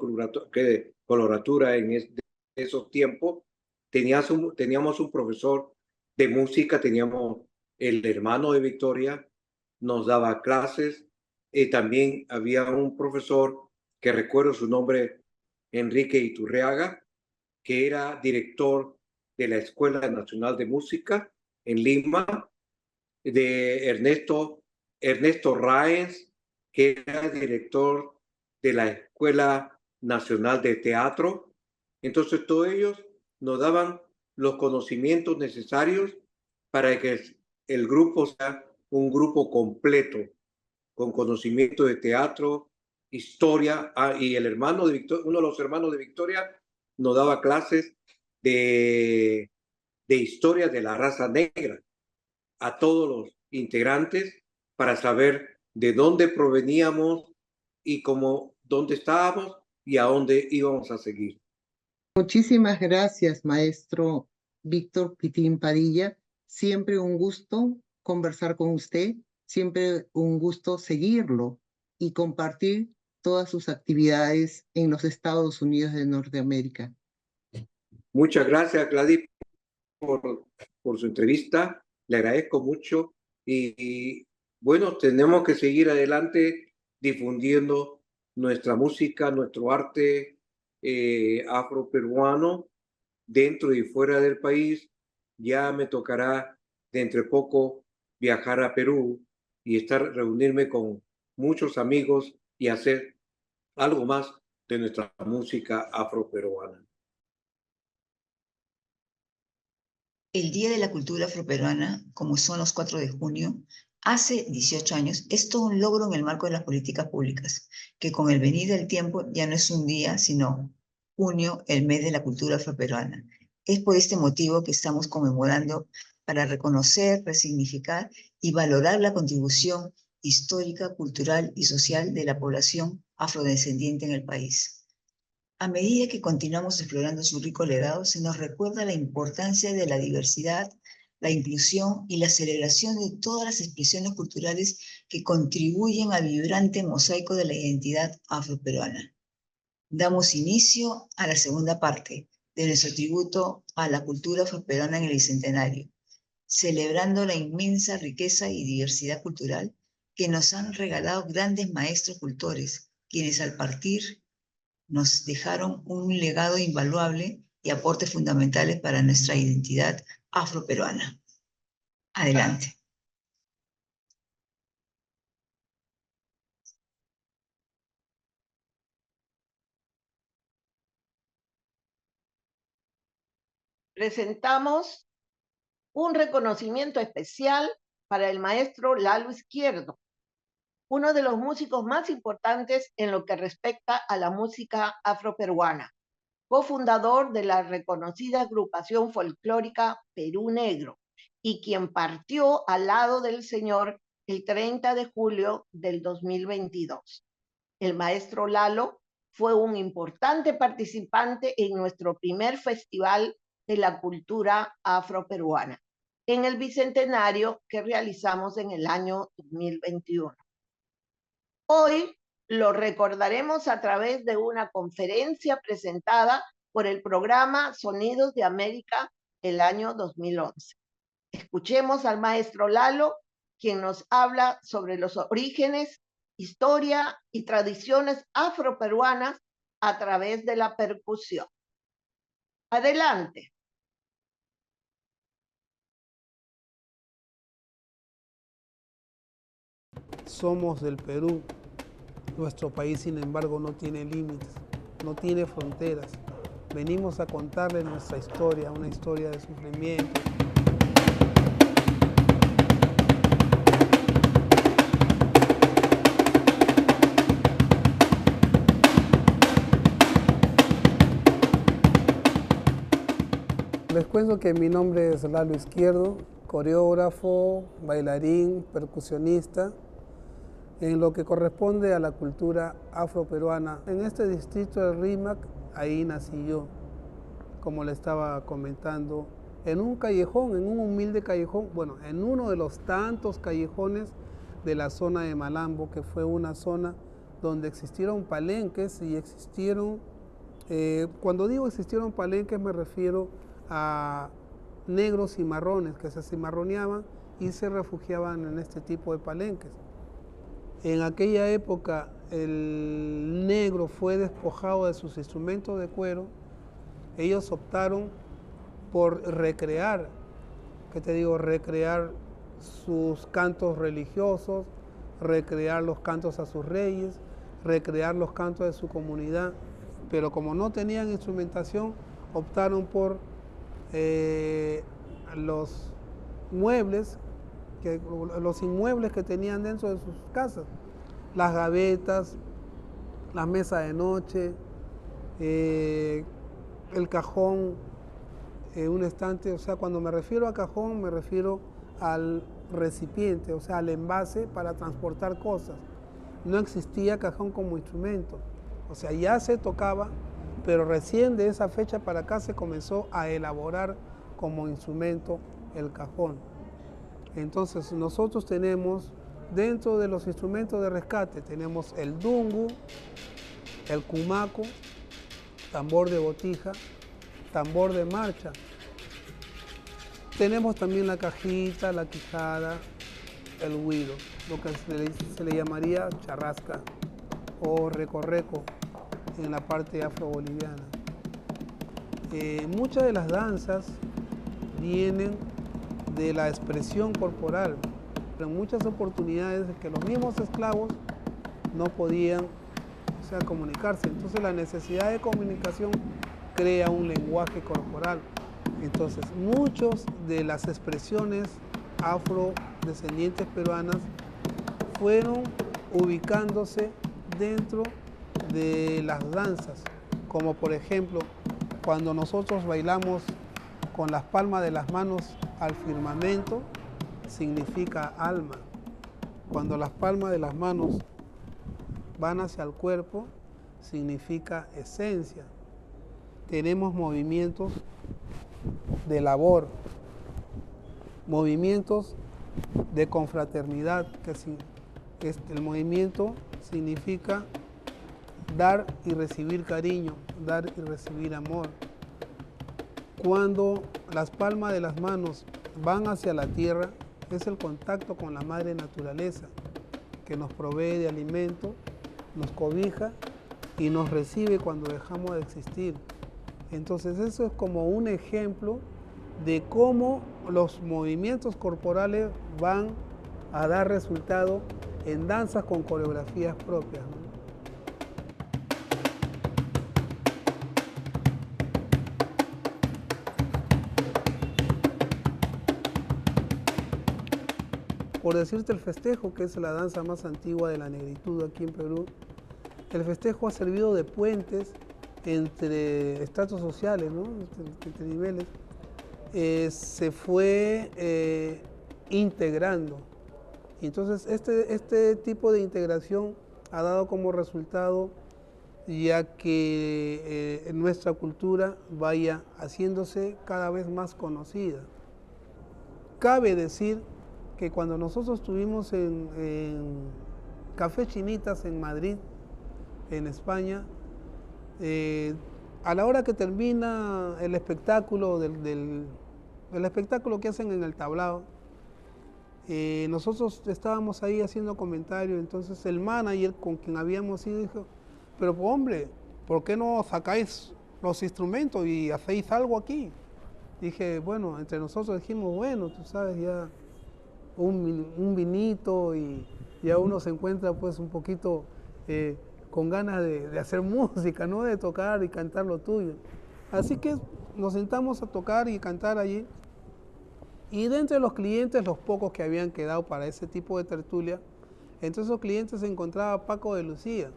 de coloratura en esos tiempos. Teníamos un profesor de música, teníamos el hermano de Victoria, nos daba clases. También había un profesor que recuerdo su nombre, Enrique Iturriaga, que era director de la Escuela Nacional de Música en Lima, de Ernesto Ráez, que era director de la Escuela Nacional de Teatro. Entonces todos ellos nos daban los conocimientos necesarios para que el grupo sea un grupo completo, con conocimiento de teatro, historia, y el hermano de Victoria, uno de los hermanos de Victoria, nos daba clases de historia de la raza negra a todos los integrantes para saber de dónde proveníamos y dónde estábamos y a dónde íbamos a seguir. Muchísimas gracias, maestro Víctor Pitín Padilla. Siempre un gusto conversar con usted, siempre un gusto seguirlo y compartir todas sus actividades en los Estados Unidos de Norteamérica. Muchas gracias, Gladys, por su entrevista. Le agradezco mucho y bueno, tenemos que seguir adelante difundiendo nuestra música, nuestro arte afroperuano dentro y fuera del país. Ya me tocará dentro de poco viajar a Perú y reunirme con muchos amigos y hacer algo más de nuestra música afroperuana. El Día de la Cultura Afroperuana, como son los 4 de junio, hace 18 años, es todo un logro en el marco de las políticas públicas, que con el venir del tiempo ya no es un día, sino junio, el mes de la cultura afroperuana. Es por este motivo que estamos conmemorando para reconocer, resignificar y valorar la contribución histórica, cultural y social de la población afrodescendiente en el país. A medida que continuamos explorando su rico legado, se nos recuerda la importancia de la diversidad, la inclusión y la celebración de todas las expresiones culturales que contribuyen al vibrante mosaico de la identidad afroperuana. Damos inicio a la segunda parte de nuestro tributo a la cultura afroperuana en el Bicentenario, celebrando la inmensa riqueza y diversidad cultural que nos han regalado grandes maestros cultores, quienes al partir nos dejaron un legado invaluable y aportes fundamentales para nuestra identidad afroperuana. Adelante. Presentamos un reconocimiento especial para el maestro Lalo Izquierdo, uno de los músicos más importantes en lo que respecta a la música afroperuana, cofundador de la reconocida agrupación folclórica Perú Negro y quien partió al lado del Señor el 30 de julio del 2022. El maestro Lalo fue un importante participante en nuestro primer Festival de la Cultura Afroperuana, en el Bicentenario que realizamos en el año 2021. Hoy lo recordaremos a través de una conferencia presentada por el programa Sonidos de América el año 2011. Escuchemos al maestro Lalo, quien nos habla sobre los orígenes, historia y tradiciones afroperuanas a través de la percusión. Adelante. Somos del Perú. Nuestro país, sin embargo, no tiene límites, no tiene fronteras. Venimos a contarle nuestra historia, una historia de sufrimiento. Les cuento que mi nombre es Lalo Izquierdo, coreógrafo, bailarín, percusionista, en lo que corresponde a la cultura afroperuana. En este distrito del Rímac, ahí nací yo, como le estaba comentando, en un callejón, en un humilde callejón, bueno, en uno de los tantos callejones de la zona de Malambo, que fue una zona donde existieron palenques y existieron, cuando digo existieron palenques me refiero a negros y marrones que se cimarroneaban y se refugiaban en este tipo de palenques. En aquella época el negro fue despojado de sus instrumentos de cuero. Ellos optaron por recrear, ¿qué te digo? Recrear sus cantos religiosos, recrear los cantos a sus reyes, recrear los cantos de su comunidad, pero como no tenían instrumentación, optaron por los muebles, los inmuebles que tenían dentro de sus casas, las gavetas, las mesas de noche, el cajón, un estante. O sea, cuando me refiero a cajón me refiero al recipiente, o sea, al envase para transportar cosas. No existía cajón como instrumento, o sea, ya se tocaba, pero recién de esa fecha para acá se comenzó a elaborar como instrumento el cajón. Entonces nosotros tenemos, dentro de los instrumentos de rescate, tenemos el dungu, el cumaco, tambor de botija, tambor de marcha. Tenemos también la cajita, la quijada, el huiro, lo que se le llamaría charrasca o recorreco en la parte afro-boliviana. Muchas de las danzas vienen de la expresión corporal. En muchas oportunidades que los mismos esclavos no podían, o sea, comunicarse. Entonces la necesidad de comunicación crea un lenguaje corporal. Entonces muchas de las expresiones afrodescendientes peruanas fueron ubicándose dentro de las danzas, como por ejemplo cuando nosotros bailamos con las palmas de las manos al firmamento, significa alma. Cuando las palmas de las manos van hacia el cuerpo, significa esencia. Tenemos movimientos de labor, movimientos de confraternidad, que el movimiento significa dar y recibir cariño, dar y recibir amor. Cuando las palmas de las manos van hacia la tierra, es el contacto con la madre naturaleza, que nos provee de alimento, nos cobija y nos recibe cuando dejamos de existir. Entonces eso es como un ejemplo de cómo los movimientos corporales van a dar resultado en danzas con coreografías propias, ¿no? Por decirte el festejo, que es la danza más antigua de la negritud aquí en Perú, el festejo ha servido de puentes entre estratos sociales, ¿no? Entre niveles. Se fue integrando. Y entonces este tipo de integración ha dado como resultado ya que nuestra cultura vaya haciéndose cada vez más conocida. Cabe decir que cuando nosotros estuvimos en Café Chinitas en Madrid, en España, a la hora que termina el espectáculo, el espectáculo que hacen en el tablao, nosotros estábamos ahí haciendo comentarios. Entonces el manager con quien habíamos ido dijo: pero hombre, ¿por qué no sacáis los instrumentos y hacéis algo aquí? Dije, bueno, entre nosotros dijimos, bueno, tú sabes, ya un vinito y ya uno se encuentra pues un poquito con ganas de hacer música, ¿no? De tocar y cantar lo tuyo. Así que nos sentamos a tocar y cantar allí. Y de entre los clientes, los pocos que habían quedado para ese tipo de tertulia, entre esos clientes se encontraba Paco de Lucía.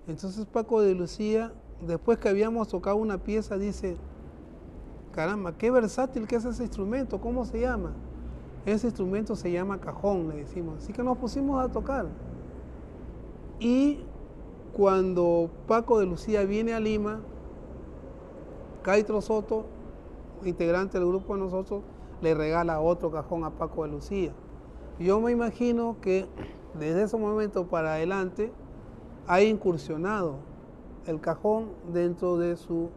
Entonces Paco de Lucía, después que habíamos tocado una pieza, dice: caramba, qué versátil que es ese instrumento, ¿cómo se llama? Ese instrumento se llama cajón, le decimos. Así que nos pusimos a tocar. Y cuando Paco de Lucía viene a Lima, Caitro Soto, integrante del grupo de nosotros, le regala otro cajón a Paco de Lucía. Yo me imagino que desde ese momento para adelante ha incursionado el cajón dentro de su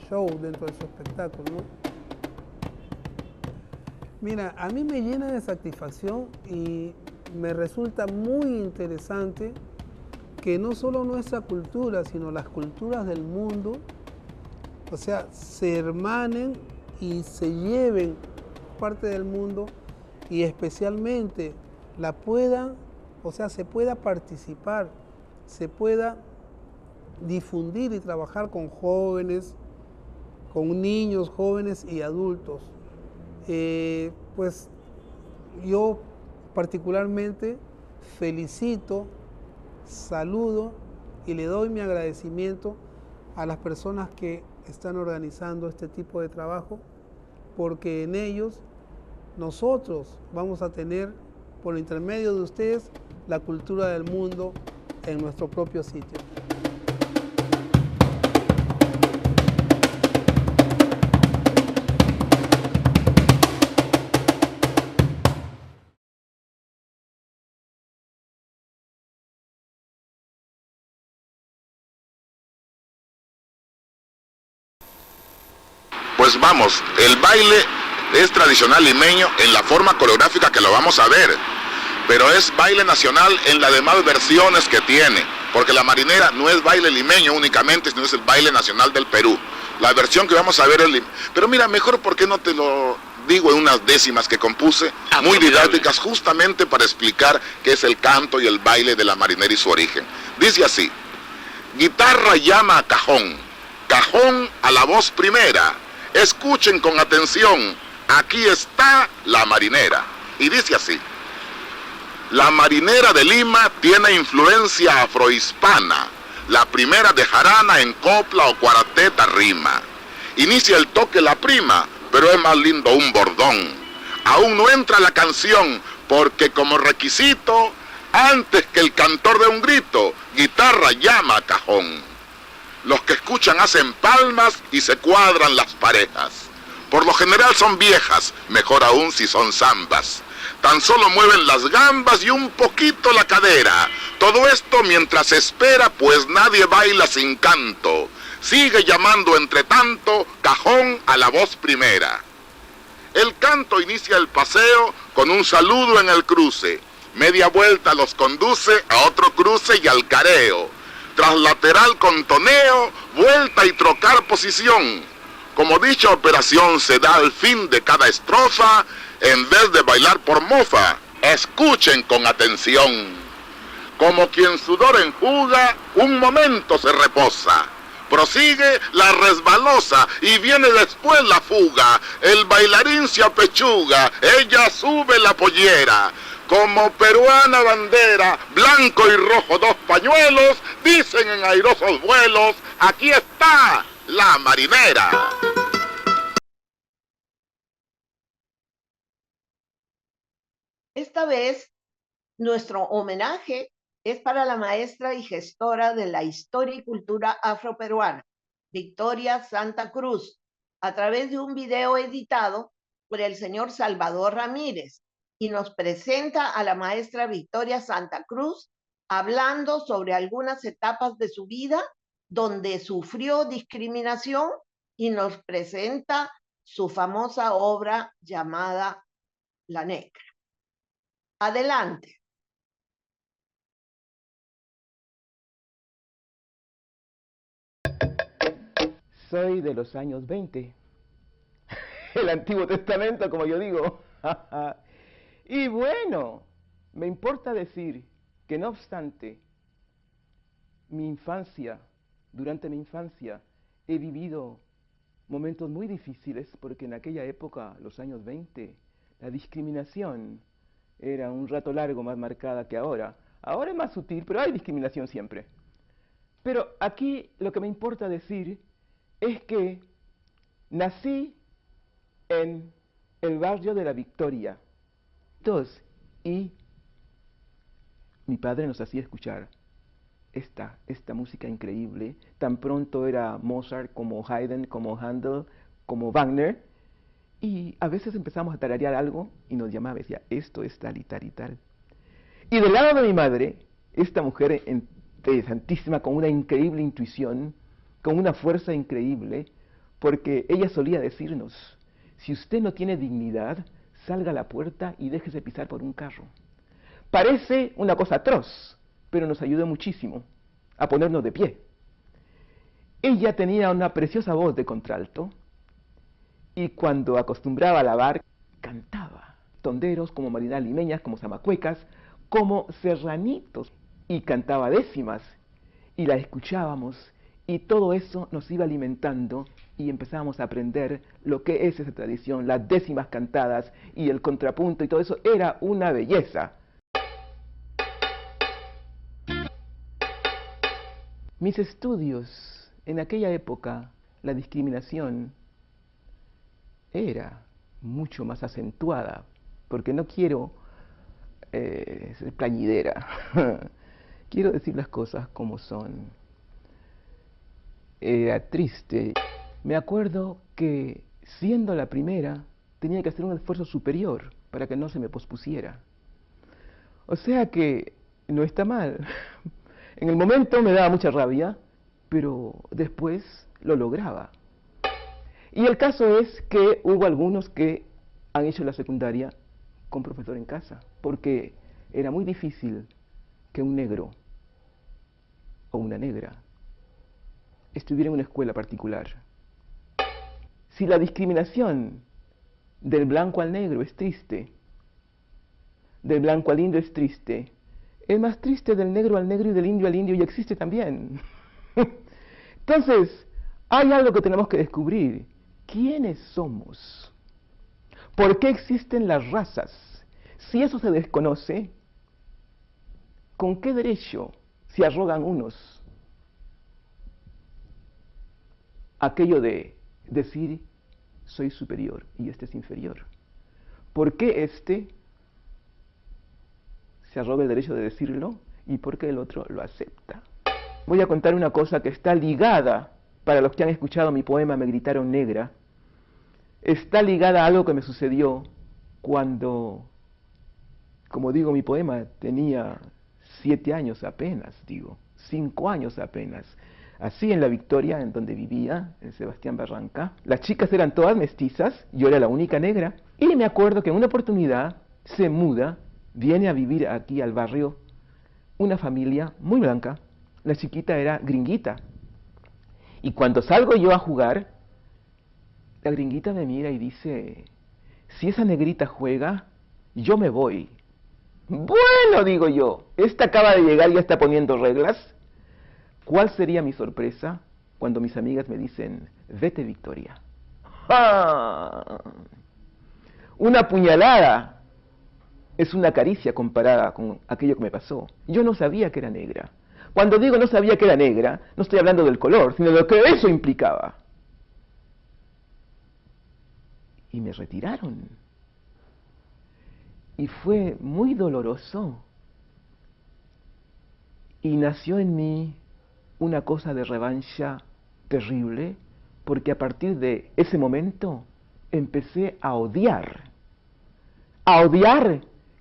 show, dentro de su espectáculo, ¿no? Mira, a mí me llena de satisfacción y me resulta muy interesante que no solo nuestra cultura, sino las culturas del mundo, o sea, se hermanen y se lleven parte del mundo y especialmente la puedan, o sea, se pueda participar, se pueda difundir y trabajar con jóvenes, con niños, jóvenes y adultos. Pues yo particularmente felicito, saludo y le doy mi agradecimiento a las personas que están organizando este tipo de trabajo, porque en ellos nosotros vamos a tener, por intermedio de ustedes, la cultura del mundo en nuestro propio sitio. Pues vamos, el baile es tradicional limeño en la forma coreográfica que lo vamos a ver, pero es baile nacional en las demás versiones que tiene, porque la marinera no es baile limeño únicamente, sino es el baile nacional del Perú. La versión que vamos a ver es pero mira, mejor ¿por qué no te lo digo en unas décimas que compuse, muy didácticas, justamente para explicar qué es el canto y el baile de la marinera y su origen? Dice así: guitarra llama a cajón, cajón a la voz primera. Escuchen con atención, aquí está la marinera. Y dice así: la marinera de Lima tiene influencia afrohispana. La primera de jarana en copla o cuarteta rima. Inicia el toque la prima, pero es más lindo un bordón. Aún no entra la canción, porque como requisito, antes que el cantor dé un grito, guitarra llama a cajón. Los que escuchan hacen palmas y se cuadran las parejas. Por lo general son viejas, mejor aún si son zambas. Tan solo mueven las gambas y un poquito la cadera. Todo esto mientras espera, pues nadie baila sin canto. Sigue llamando entre tanto cajón a la voz primera. El canto inicia el paseo con un saludo en el cruce. Media vuelta los conduce a otro cruce y al careo. Tras lateral con toneo, vuelta y trocar posición. Como dicha operación se da al fin de cada estrofa, en vez de bailar por mofa, escuchen con atención. Como quien sudor enjuga, un momento se reposa. Prosigue la resbalosa y viene después la fuga. El bailarín se apechuga, ella sube la pollera. Como peruana bandera, blanco y rojo dos pañuelos, dicen en airosos vuelos, aquí está la marinera. Esta vez, nuestro homenaje es para la maestra y gestora de la historia y cultura afroperuana, Victoria Santa Cruz, a través de un video editado por el señor Salvador Ramírez, y nos presenta a la maestra Victoria Santa Cruz hablando sobre algunas etapas de su vida donde sufrió discriminación y nos presenta su famosa obra llamada La Negra. Adelante. Soy de los años 20, el Antiguo Testamento, como yo digo. Y bueno, me importa decir que no obstante, durante mi infancia, he vivido momentos muy difíciles, porque en aquella época, los años 20, la discriminación era un rato largo más marcada que ahora. Ahora es más sutil, pero hay discriminación siempre. Pero aquí lo que me importa decir es que nací en el barrio de La Victoria. Y mi padre nos hacía escuchar esta música increíble. Tan pronto era Mozart, como Haydn, como Handel, como Wagner. Y a veces empezamos a tararear algo y nos llamaba y decía, esto es tal y tal y tal. Y del lado de mi madre, esta mujer interesantísima, con una increíble intuición, con una fuerza increíble, porque ella solía decirnos, si usted no tiene dignidad, salga a la puerta y déjese pisar por un carro. Parece una cosa atroz, pero nos ayudó muchísimo a ponernos de pie. Ella tenía una preciosa voz de contralto, y cuando acostumbraba a lavar, cantaba tonderos como marinas limeñas, como zamacuecas, como serranitos, y cantaba décimas, y la escuchábamos, y todo eso nos iba alimentando, y empezábamos a aprender lo que es esa tradición, las décimas cantadas, y el contrapunto, y todo eso era una belleza. Mis estudios, en aquella época, la discriminación era mucho más acentuada, porque no quiero ser plañidera, quiero decir las cosas como son. Era triste. Me acuerdo que, siendo la primera, tenía que hacer un esfuerzo superior para que no se me pospusiera. O sea que no está mal. En el momento me daba mucha rabia, pero después lo lograba. Y el caso es que hubo algunos que han hecho la secundaria con profesor en casa, porque era muy difícil que un negro o una negra estuviera en una escuela particular. Si la discriminación del blanco al negro es triste, del blanco al indio es triste, el más triste del negro al negro y del indio al indio ya existe también. Entonces, hay algo que tenemos que descubrir. ¿Quiénes somos? ¿Por qué existen las razas? Si eso se desconoce, ¿con qué derecho se arrogan unos aquello de decir soy superior y este es inferior? ¿Por qué este se arroga el derecho de decirlo y por qué el otro lo acepta? Voy a contar una cosa que está ligada, para los que han escuchado mi poema Me gritaron negra, está ligada a algo que me sucedió cuando Como digo, mi poema tenía 7 años apenas, 5 años apenas. Así en La Victoria, en donde vivía, en Sebastián Barranca, las chicas eran todas mestizas, yo era la única negra, y me acuerdo que en una oportunidad se muda, viene a vivir aquí al barrio una familia muy blanca, la chiquita era gringuita, y cuando salgo yo a jugar, la gringuita me mira y dice, si esa negrita juega, yo me voy. Bueno, digo yo, esta acaba de llegar y ya está poniendo reglas. ¿Cuál sería mi sorpresa cuando mis amigas me dicen, vete Victoria? ¡Ah! Una puñalada es una caricia comparada con aquello que me pasó. Yo no sabía que era negra. Cuando digo no sabía que era negra, no estoy hablando del color, sino de lo que eso implicaba. Y me retiraron. Y fue muy doloroso. Y nació en mí una cosa de revancha terrible, porque a partir de ese momento empecé a odiar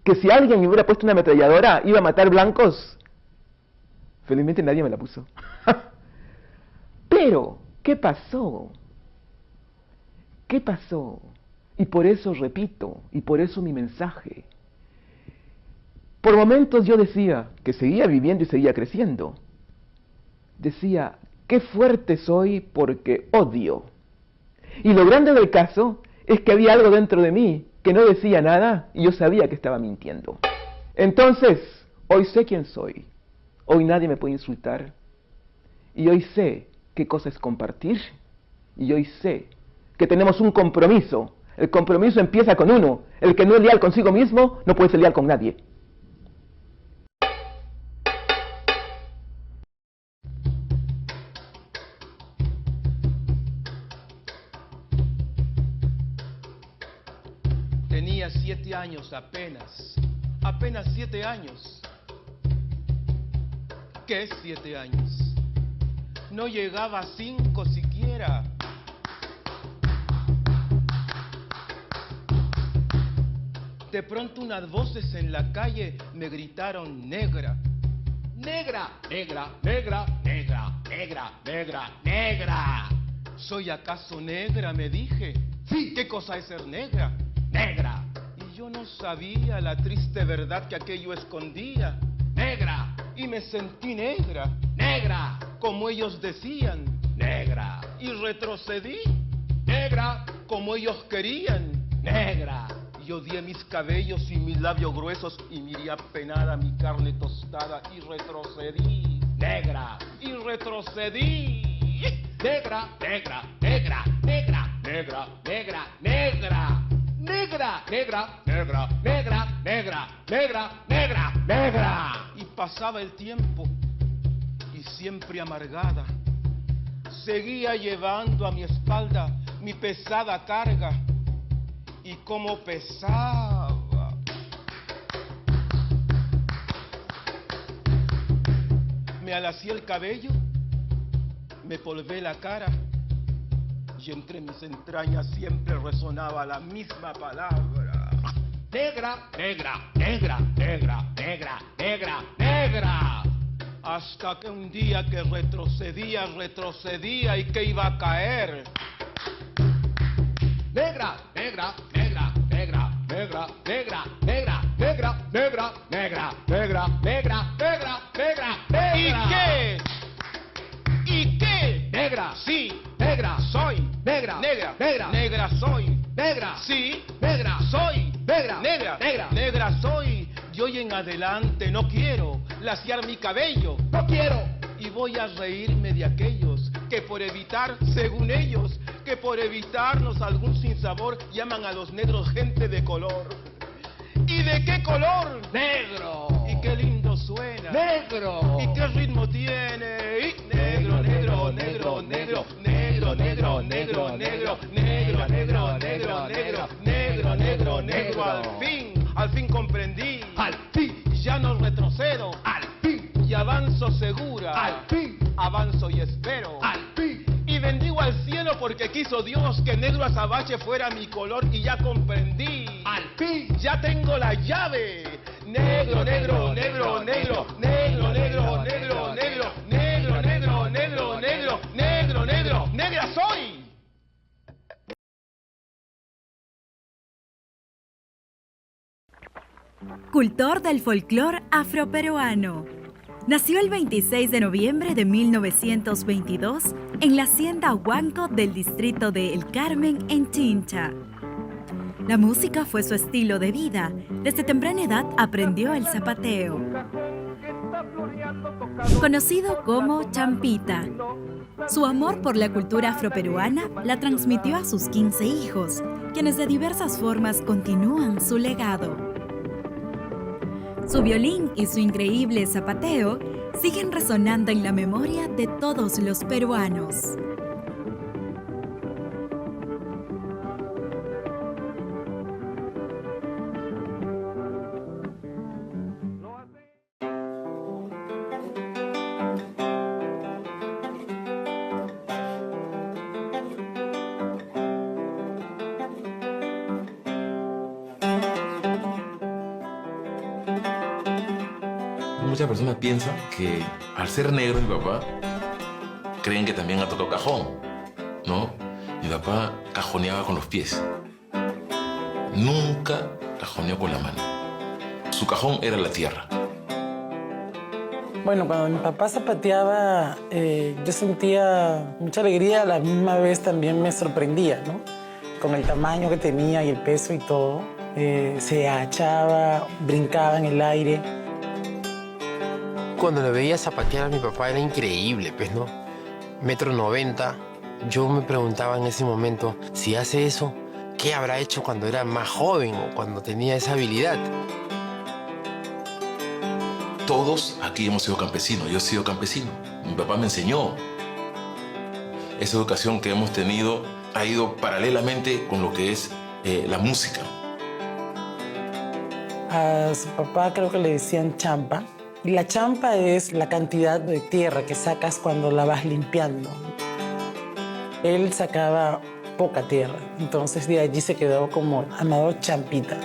que si alguien me hubiera puesto una ametralladora iba a matar blancos. Felizmente nadie me la puso. Pero, ¿qué pasó? ¿Qué pasó? Y por eso repito, y por eso mi mensaje. Por momentos yo decía que seguía viviendo y seguía creciendo. Decía, qué fuerte soy porque odio. Y lo grande del caso es que había algo dentro de mí que no decía nada y yo sabía que estaba mintiendo. Entonces, hoy sé quién soy. Hoy nadie me puede insultar. Y hoy sé qué cosa es compartir. Y hoy sé que tenemos un compromiso. El compromiso empieza con uno. El que no es leal consigo mismo no puede ser leal con nadie. Tenía 7 años apenas 7 años. ¿Qué es 7 años? No llegaba a 5 siquiera. De pronto unas voces en la calle me gritaron negra. Negra, negra, negra, negra, negra, negra, negra. ¿Soy acaso negra?, me dije. Sí. ¿Qué cosa es ser negra? Negra. Y yo no sabía la triste verdad que aquello escondía. Negra. Y me sentí negra. Negra. Como ellos decían. Negra. Y retrocedí. Negra. Como ellos querían. Negra. Y odié mis cabellos y mis labios gruesos y miré apenada mi carne tostada y retrocedí. Negra. Y retrocedí. Negra, negra, negra, negra, negra, negra, negra. Negra, negra, negra, negra, negra, negra, negra, negra. Y pasaba el tiempo y siempre amargada seguía llevando a mi espalda mi pesada carga. Y como pesaba, me alacié el cabello, me polvé la cara. Y entre mis entrañas siempre resonaba la misma palabra. Negra, negra, negra, negra, negra, negra, negra. Hasta que un día que retrocedía y que iba a caer. Negra, negra, negra, negra, negra, negra, negra, negra, negra, negra, negra, negra, negra, negra, negra. ¿Y qué? ¿Y qué? Negra, sí, negra, soy, negra, negra, negra, negra, soy, negra, sí, negra, soy, negra, negra, negra, negra, soy. Y hoy en adelante no quiero laciar mi cabello, no quiero. Y voy a reírme de aquellos que por evitar, según ellos, que por evitarnos algún sinsabor llaman a los negros gente de color. ¿Y de qué color? Negro. ¿Y qué lindo suena? Negro. ¿Y qué ritmo tiene? Y negro, negro, negro, negro, negro, negro, negro, negro, negro, negro, negro, negro, negro, negro, negro. Al fin comprendí. Al fin. Ya no retrocedo. Al fin. Y avanzo segura. Al fin. Avanzo y espero. Al fin. Y bendigo al cielo porque quiso Dios que negro azabache fuera mi color y ya comprendí. Al fin. Ya tengo la llave. negro, negro, negro, negro, negro, negro, negro, negro, negro, negro, negro, negro, negro, negro, negra soy. Cultor del folclor afroperuano. Nació el 26 de noviembre de 1922 en la hacienda Huanco del distrito de El Carmen, en Chincha. La música fue su estilo de vida. Desde temprana edad aprendió el zapateo. Conocido como Champita, su amor por la cultura afroperuana la transmitió a sus 15 hijos, quienes de diversas formas continúan su legado. Su violín y su increíble zapateo siguen resonando en la memoria de todos los peruanos. Muchas personas piensan que al ser negro mi papá, creen que también ha tocado cajón, ¿no? Mi papá cajoneaba con los pies. Nunca cajoneó con la mano. Su cajón era la tierra. Bueno, cuando mi papá zapateaba, yo sentía mucha alegría, a la misma vez también me sorprendía, ¿no? Con el tamaño que tenía y el peso y todo. Se agachaba, brincaba en el aire. Cuando lo veía zapatear a mi papá era increíble, pues, ¿no? 1,90 m. Yo me preguntaba en ese momento, si hace eso, ¿qué habrá hecho cuando era más joven o cuando tenía esa habilidad? Todos aquí hemos sido campesinos. Yo he sido campesino. Mi papá me enseñó. Esa educación que hemos tenido ha ido paralelamente con lo que es la música. A su papá creo que le decían champa. Y la champa es la cantidad de tierra que sacas cuando la vas limpiando. Él sacaba poca tierra, entonces de allí se quedó como Amador Champita.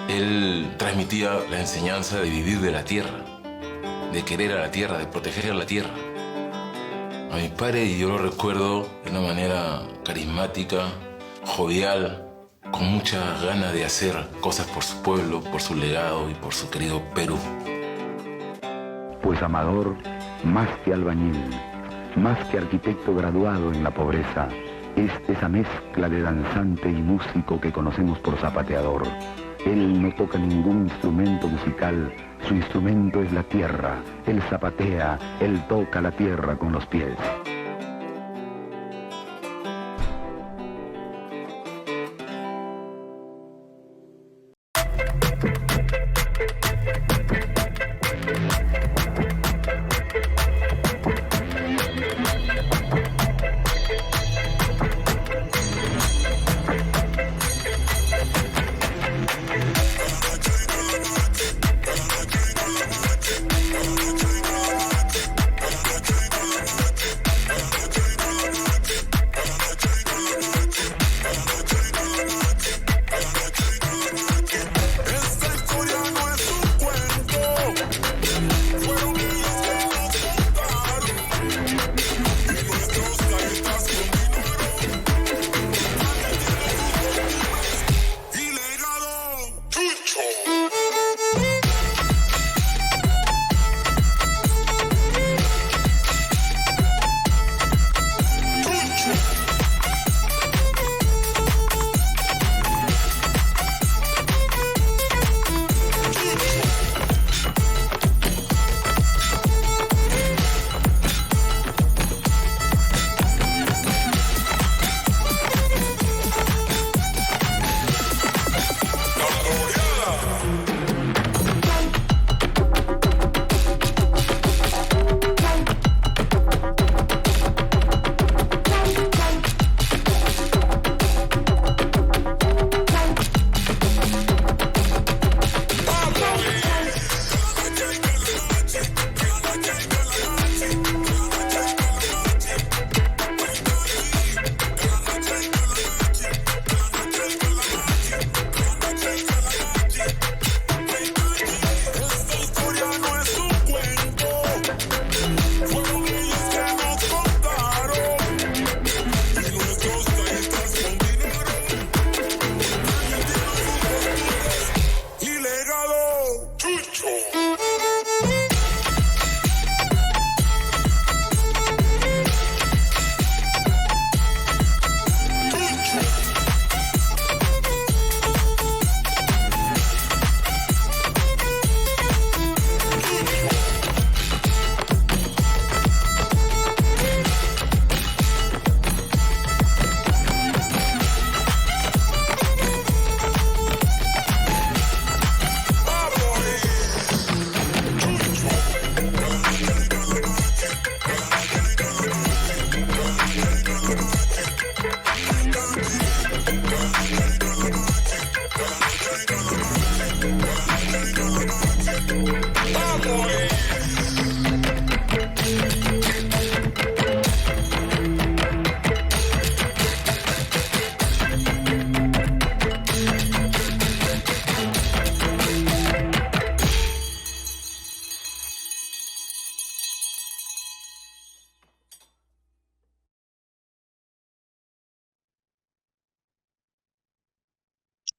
Él transmitía la enseñanza de vivir de la tierra, de querer a la tierra, de proteger a la tierra. A mi padre yo lo recuerdo de una manera carismática, jovial, con mucha ganas de hacer cosas por su pueblo, por su legado y por su querido Perú. Pues Amador, más que albañil, más que arquitecto graduado en la pobreza, es esa mezcla de danzante y músico que conocemos por zapateador. Él no toca ningún instrumento musical, su instrumento es la tierra. Él zapatea, él toca la tierra con los pies.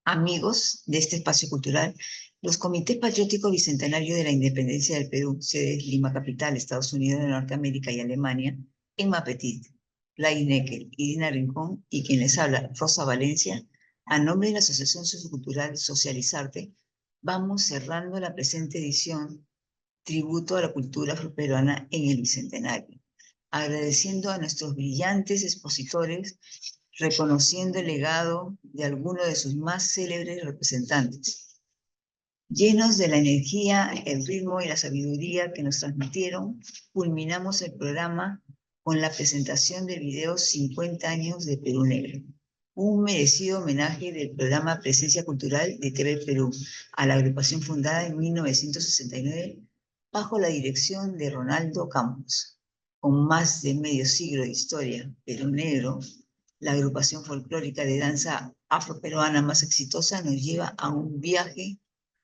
Amigos de este espacio cultural, los Comités Patrióticos Bicentenarios de la Independencia del Perú, sedes Lima Capital, Estados Unidos de Norteamérica y Alemania, Emma Petit, Lai Neckel, Irina Rincón y quien les habla, Rosa Valencia, a nombre de la Asociación Sociocultural Socializarte, vamos cerrando la presente edición Tributo a la Cultura Afroperuana en el Bicentenario, agradeciendo a nuestros brillantes expositores, reconociendo el legado de algunos de sus más célebres representantes. Llenos de la energía, el ritmo y la sabiduría que nos transmitieron, culminamos el programa con la presentación del video 50 años de Perú Negro, un merecido homenaje del programa Presencia Cultural de TV Perú a la agrupación fundada en 1969 bajo la dirección de Ronaldo Campos. Con más de medio siglo de historia, Perú Negro, la agrupación folclórica de danza afroperuana más exitosa, nos lleva a un viaje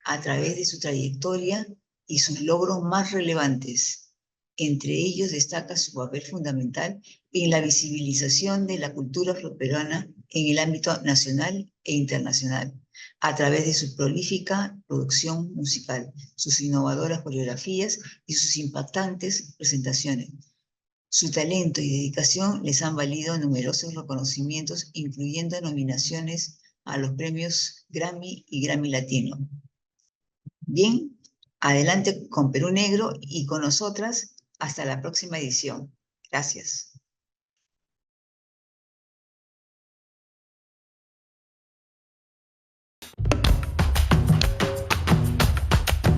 a través de su trayectoria y sus logros más relevantes. Entre ellos destaca su papel fundamental en la visibilización de la cultura afroperuana en el ámbito nacional e internacional, a través de su prolífica producción musical, sus innovadoras coreografías y sus impactantes presentaciones. Su talento y dedicación les han valido numerosos reconocimientos, incluyendo nominaciones a los premios Grammy y Grammy Latino. Bien, adelante con Perú Negro y con nosotras hasta la próxima edición. Gracias.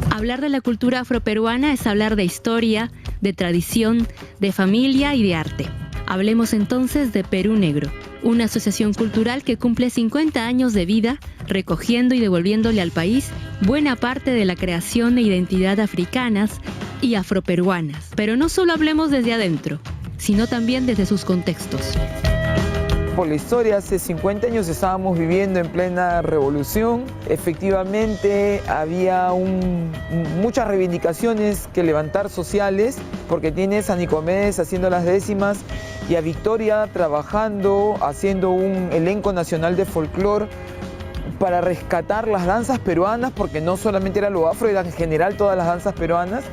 Hablar de la cultura afroperuana es hablar de historia, de tradición, de familia y de arte. Hablemos entonces de Perú Negro, una asociación cultural que cumple 50 años de vida, recogiendo y devolviéndole al país buena parte de la creación e identidad africanas y afroperuanas. Pero no solo hablemos desde adentro, sino también desde sus contextos. Por la historia, hace 50 años estábamos viviendo en plena revolución. Efectivamente, había muchas reivindicaciones que levantar sociales, porque tienes a Nicomedes haciendo las décimas y a Victoria trabajando, haciendo un elenco nacional de folclore para rescatar las danzas peruanas, porque no solamente era lo afro, era en general todas las danzas peruanas.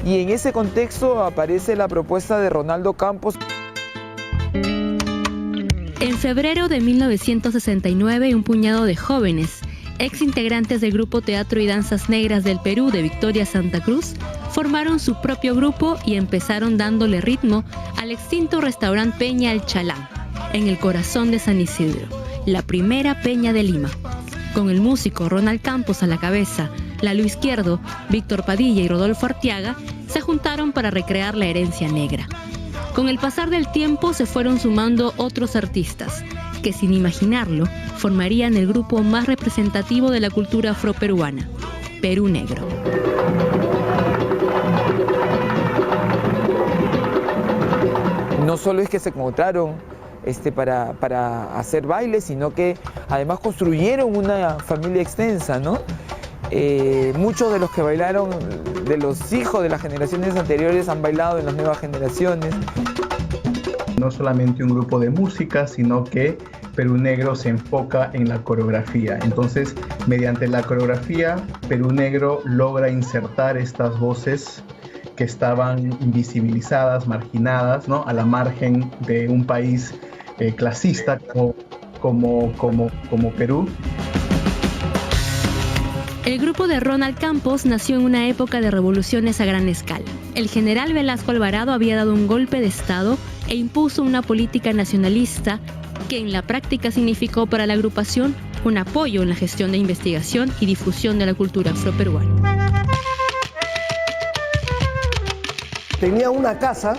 Y en ese contexto aparece la propuesta de Ronaldo Campos. En febrero de 1969, un puñado de jóvenes, ex integrantes del grupo Teatro y Danzas Negras del Perú de Victoria Santa Cruz, formaron su propio grupo y empezaron dándole ritmo al extinto restaurante Peña El Chalán, en el corazón de San Isidro, la primera peña de Lima. Con el músico Ronald Campos a la cabeza, Lalo Izquierdo, Víctor Padilla y Rodolfo Arteaga se juntaron para recrear la herencia negra. Con el pasar del tiempo se fueron sumando otros artistas, que sin imaginarlo formarían el grupo más representativo de la cultura afroperuana, Perú Negro. No solo es que se encontraron para hacer baile, sino que además construyeron una familia extensa, ¿no? Muchos de los que bailaron, de los hijos de las generaciones anteriores, han bailado en las nuevas generaciones. No solamente un grupo de música, sino que Perú Negro se enfoca en la coreografía. Entonces, mediante la coreografía, Perú Negro logra insertar estas voces que estaban invisibilizadas, marginadas, ¿no?, a la margen de un país clasista como Perú. El grupo de Ronald Campos nació en una época de revoluciones a gran escala. El general Velasco Alvarado había dado un golpe de Estado e impuso una política nacionalista que en la práctica significó para la agrupación un apoyo en la gestión de investigación y difusión de la cultura afroperuana. Tenía una casa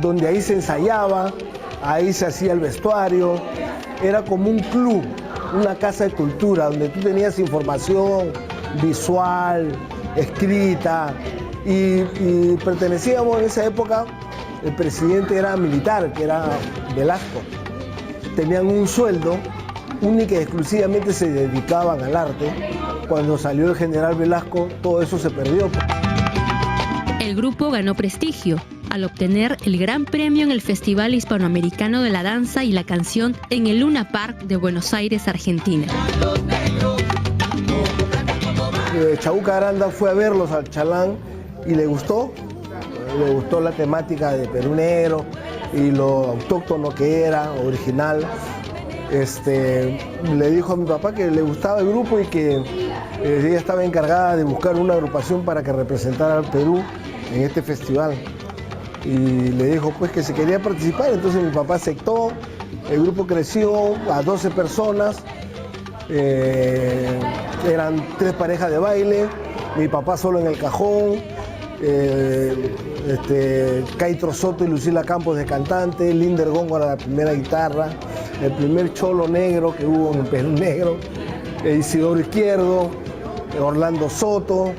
donde ahí se ensayaba, ahí se hacía el vestuario, era como un club, una casa de cultura donde tú tenías información visual, escrita y pertenecíamos en esa época, el presidente era militar, que era Velasco. Tenían un sueldo, única y exclusivamente se dedicaban al arte. Cuando salió el general Velasco, todo eso se perdió. El grupo ganó prestigio al obtener el gran premio en el Festival Hispanoamericano de la Danza y la Canción en el Luna Park de Buenos Aires, Argentina. Chabuca Granda fue a verlos al Chalán y le gustó la temática de Perú Negro y lo autóctono que era, original. Le dijo a mi papá que le gustaba el grupo y que ella estaba encargada de buscar una agrupación para que representara al Perú en este festival. Y le dijo pues que se quería participar, entonces mi papá aceptó, el grupo creció a 12 personas, eran 3 parejas de baile, mi papá solo en el cajón, Caitro Soto y Lucila Campos de cantante, Linder Góngora la primera guitarra, el primer cholo negro que hubo en Perú Negro, Isidoro Izquierdo, Orlando Soto,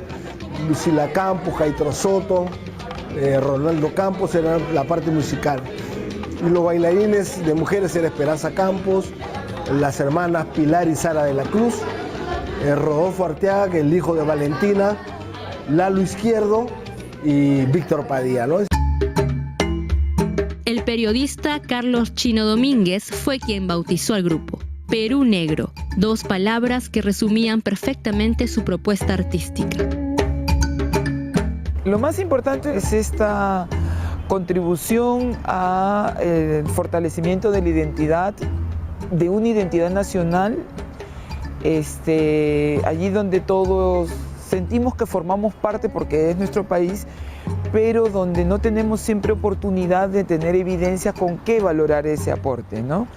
Lucila Campos, Caitro Soto, Ronaldo Campos era la parte musical. Y los bailarines de mujeres era Esperanza Campos, las hermanas Pilar y Sara de la Cruz, Rodolfo Arteaga, que es el hijo de Valentina, Lalo Izquierdo y Víctor Padilla, ¿no? El periodista Carlos Chino Domínguez fue quien bautizó al grupo Perú Negro, 2 palabras que resumían perfectamente su propuesta artística. Lo más importante es esta contribución al fortalecimiento de la identidad, de una identidad nacional, allí donde todos sentimos que formamos parte porque es nuestro país, pero donde no tenemos siempre oportunidad de tener evidencia con qué valorar ese aporte, ¿no?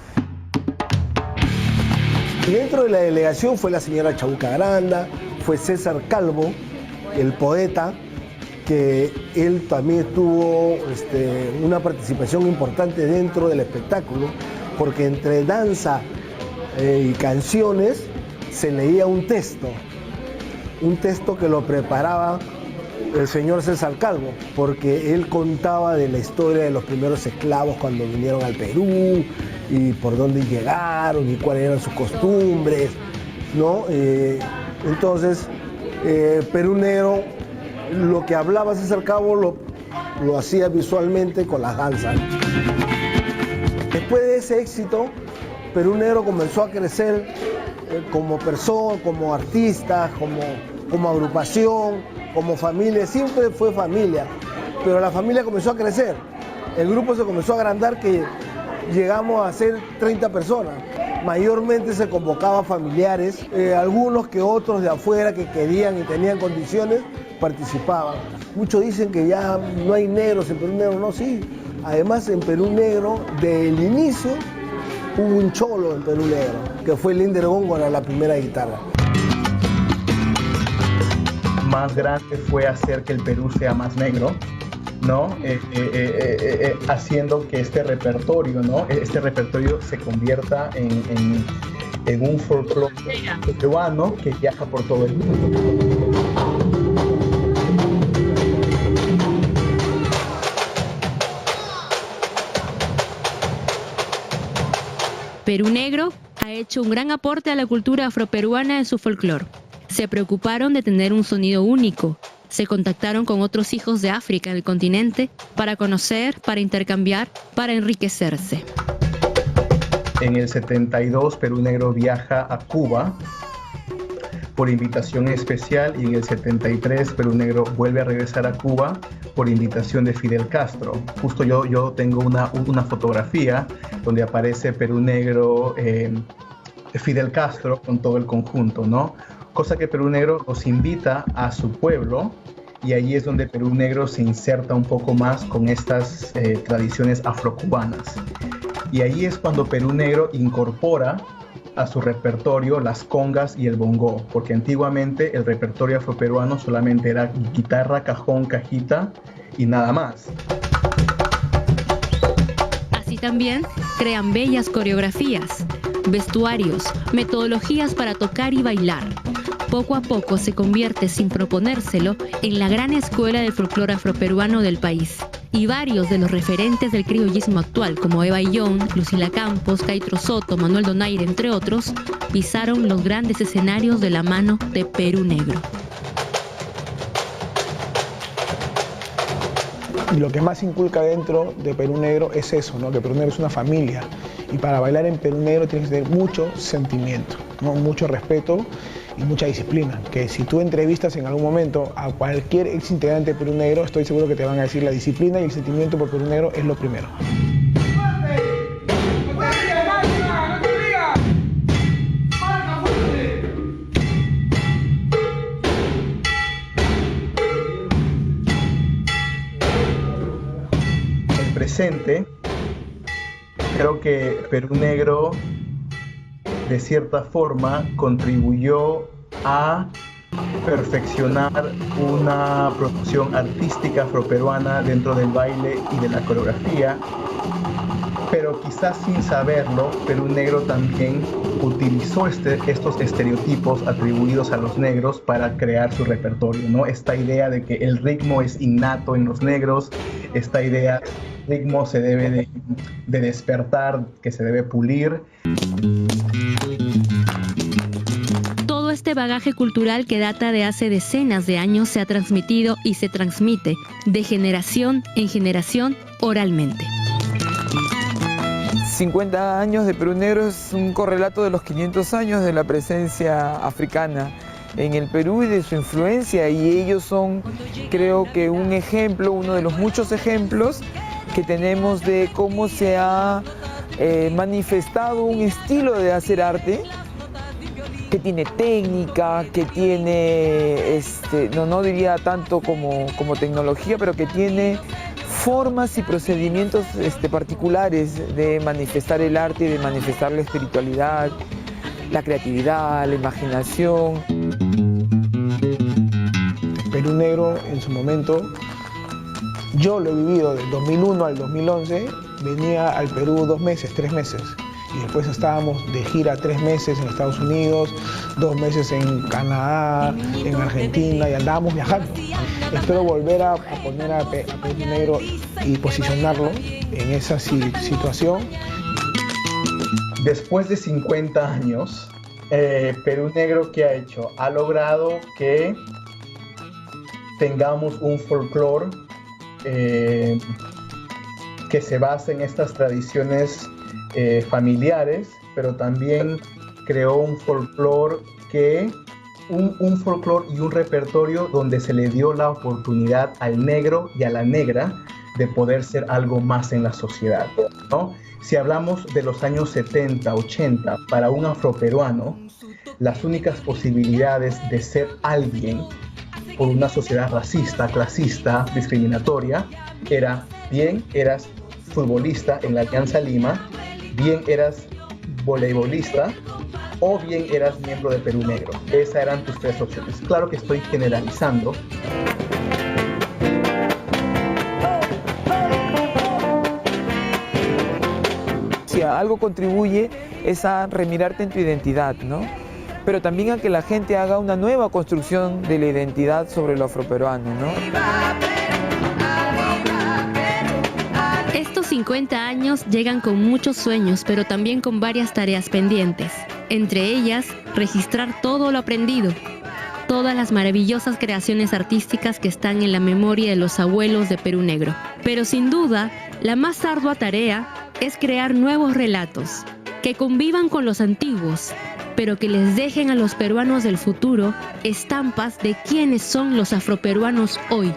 Dentro de la delegación fue la señora Chabuca Granda, fue César Calvo, el poeta, que él también tuvo una participación importante dentro del espectáculo, porque entre danza y canciones se leía un texto que lo preparaba el señor César Calvo, porque él contaba de la historia de los primeros esclavos cuando vinieron al Perú y por dónde llegaron y cuáles eran sus costumbres, ¿no? Entonces, Perú Negro, lo que hablaba César Calvo lo hacía visualmente con las danzas. Después de ese éxito, Perú Negro comenzó a crecer como persona, como artista, como agrupación, como familia, siempre fue familia, pero la familia comenzó a crecer, el grupo se comenzó a agrandar que llegamos a ser 30 personas, mayormente se convocaba familiares, algunos que otros de afuera que querían y tenían condiciones participaban. Muchos dicen que ya no hay negros en Perú Negro, no, sí, además en Perú Negro, del inicio, hubo un cholo en Perú Negro, que fue Linder Góngora, la primera guitarra. Más grande fue hacer que el Perú sea más negro, ¿no? Haciendo que este repertorio, ¿no? Este repertorio se convierta en un folclore peruano que viaja por todo el mundo. Perú Negro ha hecho un gran aporte a la cultura afroperuana en su folclore. Se preocuparon de tener un sonido único. Se contactaron con otros hijos de África en el continente para conocer, para intercambiar, para enriquecerse. En el 72 Perú Negro viaja a Cuba por invitación especial y en el 73 Perú Negro vuelve a regresar a Cuba por invitación de Fidel Castro. Justo yo tengo una fotografía donde aparece Perú Negro, Fidel Castro con todo el conjunto, ¿no? Cosa que Perú Negro los invita a su pueblo y ahí es donde Perú Negro se inserta un poco más con estas tradiciones afrocubanas. Y ahí es cuando Perú Negro incorpora a su repertorio las congas y el bongo, porque antiguamente el repertorio afroperuano solamente era guitarra, cajón, cajita y nada más. Así también crean bellas coreografías, vestuarios, metodologías para tocar y bailar. Poco a poco se convierte, sin proponérselo, en la gran escuela del folclore afroperuano del país. Y varios de los referentes del criollismo actual, como Eva Illón, Lucila Campos, Caitro Soto, Manuel Donaire, entre otros, pisaron los grandes escenarios de la mano de Perú Negro. Y lo que más inculca dentro de Perú Negro es eso, ¿no? Que Perú Negro es una familia. Y para bailar en Perú Negro tienes que tener mucho sentimiento, ¿no? Mucho respeto y mucha disciplina, que si tú entrevistas en algún momento a cualquier ex integrante de Perú Negro, estoy seguro que te van a decir la disciplina y el sentimiento por Perú Negro es lo primero. Presente, creo que Perú Negro de cierta forma contribuyó a perfeccionar una producción artística afroperuana dentro del baile y de la coreografía, pero quizás sin saberlo, Perú Negro también utilizó estos estereotipos atribuidos a los negros para crear su repertorio, ¿no? Esta idea de que el ritmo es innato en los negros, esta idea de que el ritmo se debe de despertar, que se debe pulir. Todo este bagaje cultural que data de hace decenas de años se ha transmitido y se transmite de generación en generación oralmente. 50 años de Perú Negro es un correlato de los 500 años de la presencia africana en el Perú y de su influencia, y ellos son, creo que, un ejemplo, uno de los muchos ejemplos que tenemos de cómo se ha manifestado un estilo de hacer arte que tiene técnica, que tiene, no diría tanto como tecnología, pero que tiene formas y procedimientos particulares de manifestar el arte y de manifestar la espiritualidad, la creatividad, la imaginación. Perú Negro en su momento, yo lo he vivido del 2001 al 2011, venía al Perú 2 meses, 3 meses. Y después estábamos de gira 3 meses en Estados Unidos, 2 meses en Canadá, en Argentina, y andábamos viajando. Espero volver a poner a Perú Negro y posicionarlo en esa situación. Después de 50 años, Perú Negro, ¿qué ha hecho? Ha logrado que tengamos un folclore que se basa en estas tradiciones familiares, pero también creó un folclore un folclore y un repertorio donde se le dio la oportunidad al negro y a la negra de poder ser algo más en la sociedad, ¿no? Si hablamos de los años 70, 80, para un afroperuano, las únicas posibilidades de ser alguien por una sociedad racista, clasista, discriminatoria, era bien eras futbolista en la Alianza Lima, bien eras voleibolista o bien eras miembro de Perú Negro. Esas eran tus 3 opciones. Claro que estoy generalizando. Si a algo contribuye es a remirarte en tu identidad, ¿no? Pero también a que la gente haga una nueva construcción de la identidad sobre lo afroperuano, ¿no? Estos 50 años llegan con muchos sueños, pero también con varias tareas pendientes. Entre ellas, registrar todo lo aprendido, todas las maravillosas creaciones artísticas que están en la memoria de los abuelos de Perú Negro. Pero sin duda, la más ardua tarea es crear nuevos relatos, que convivan con los antiguos, pero que les dejen a los peruanos del futuro estampas de quiénes son los afroperuanos hoy.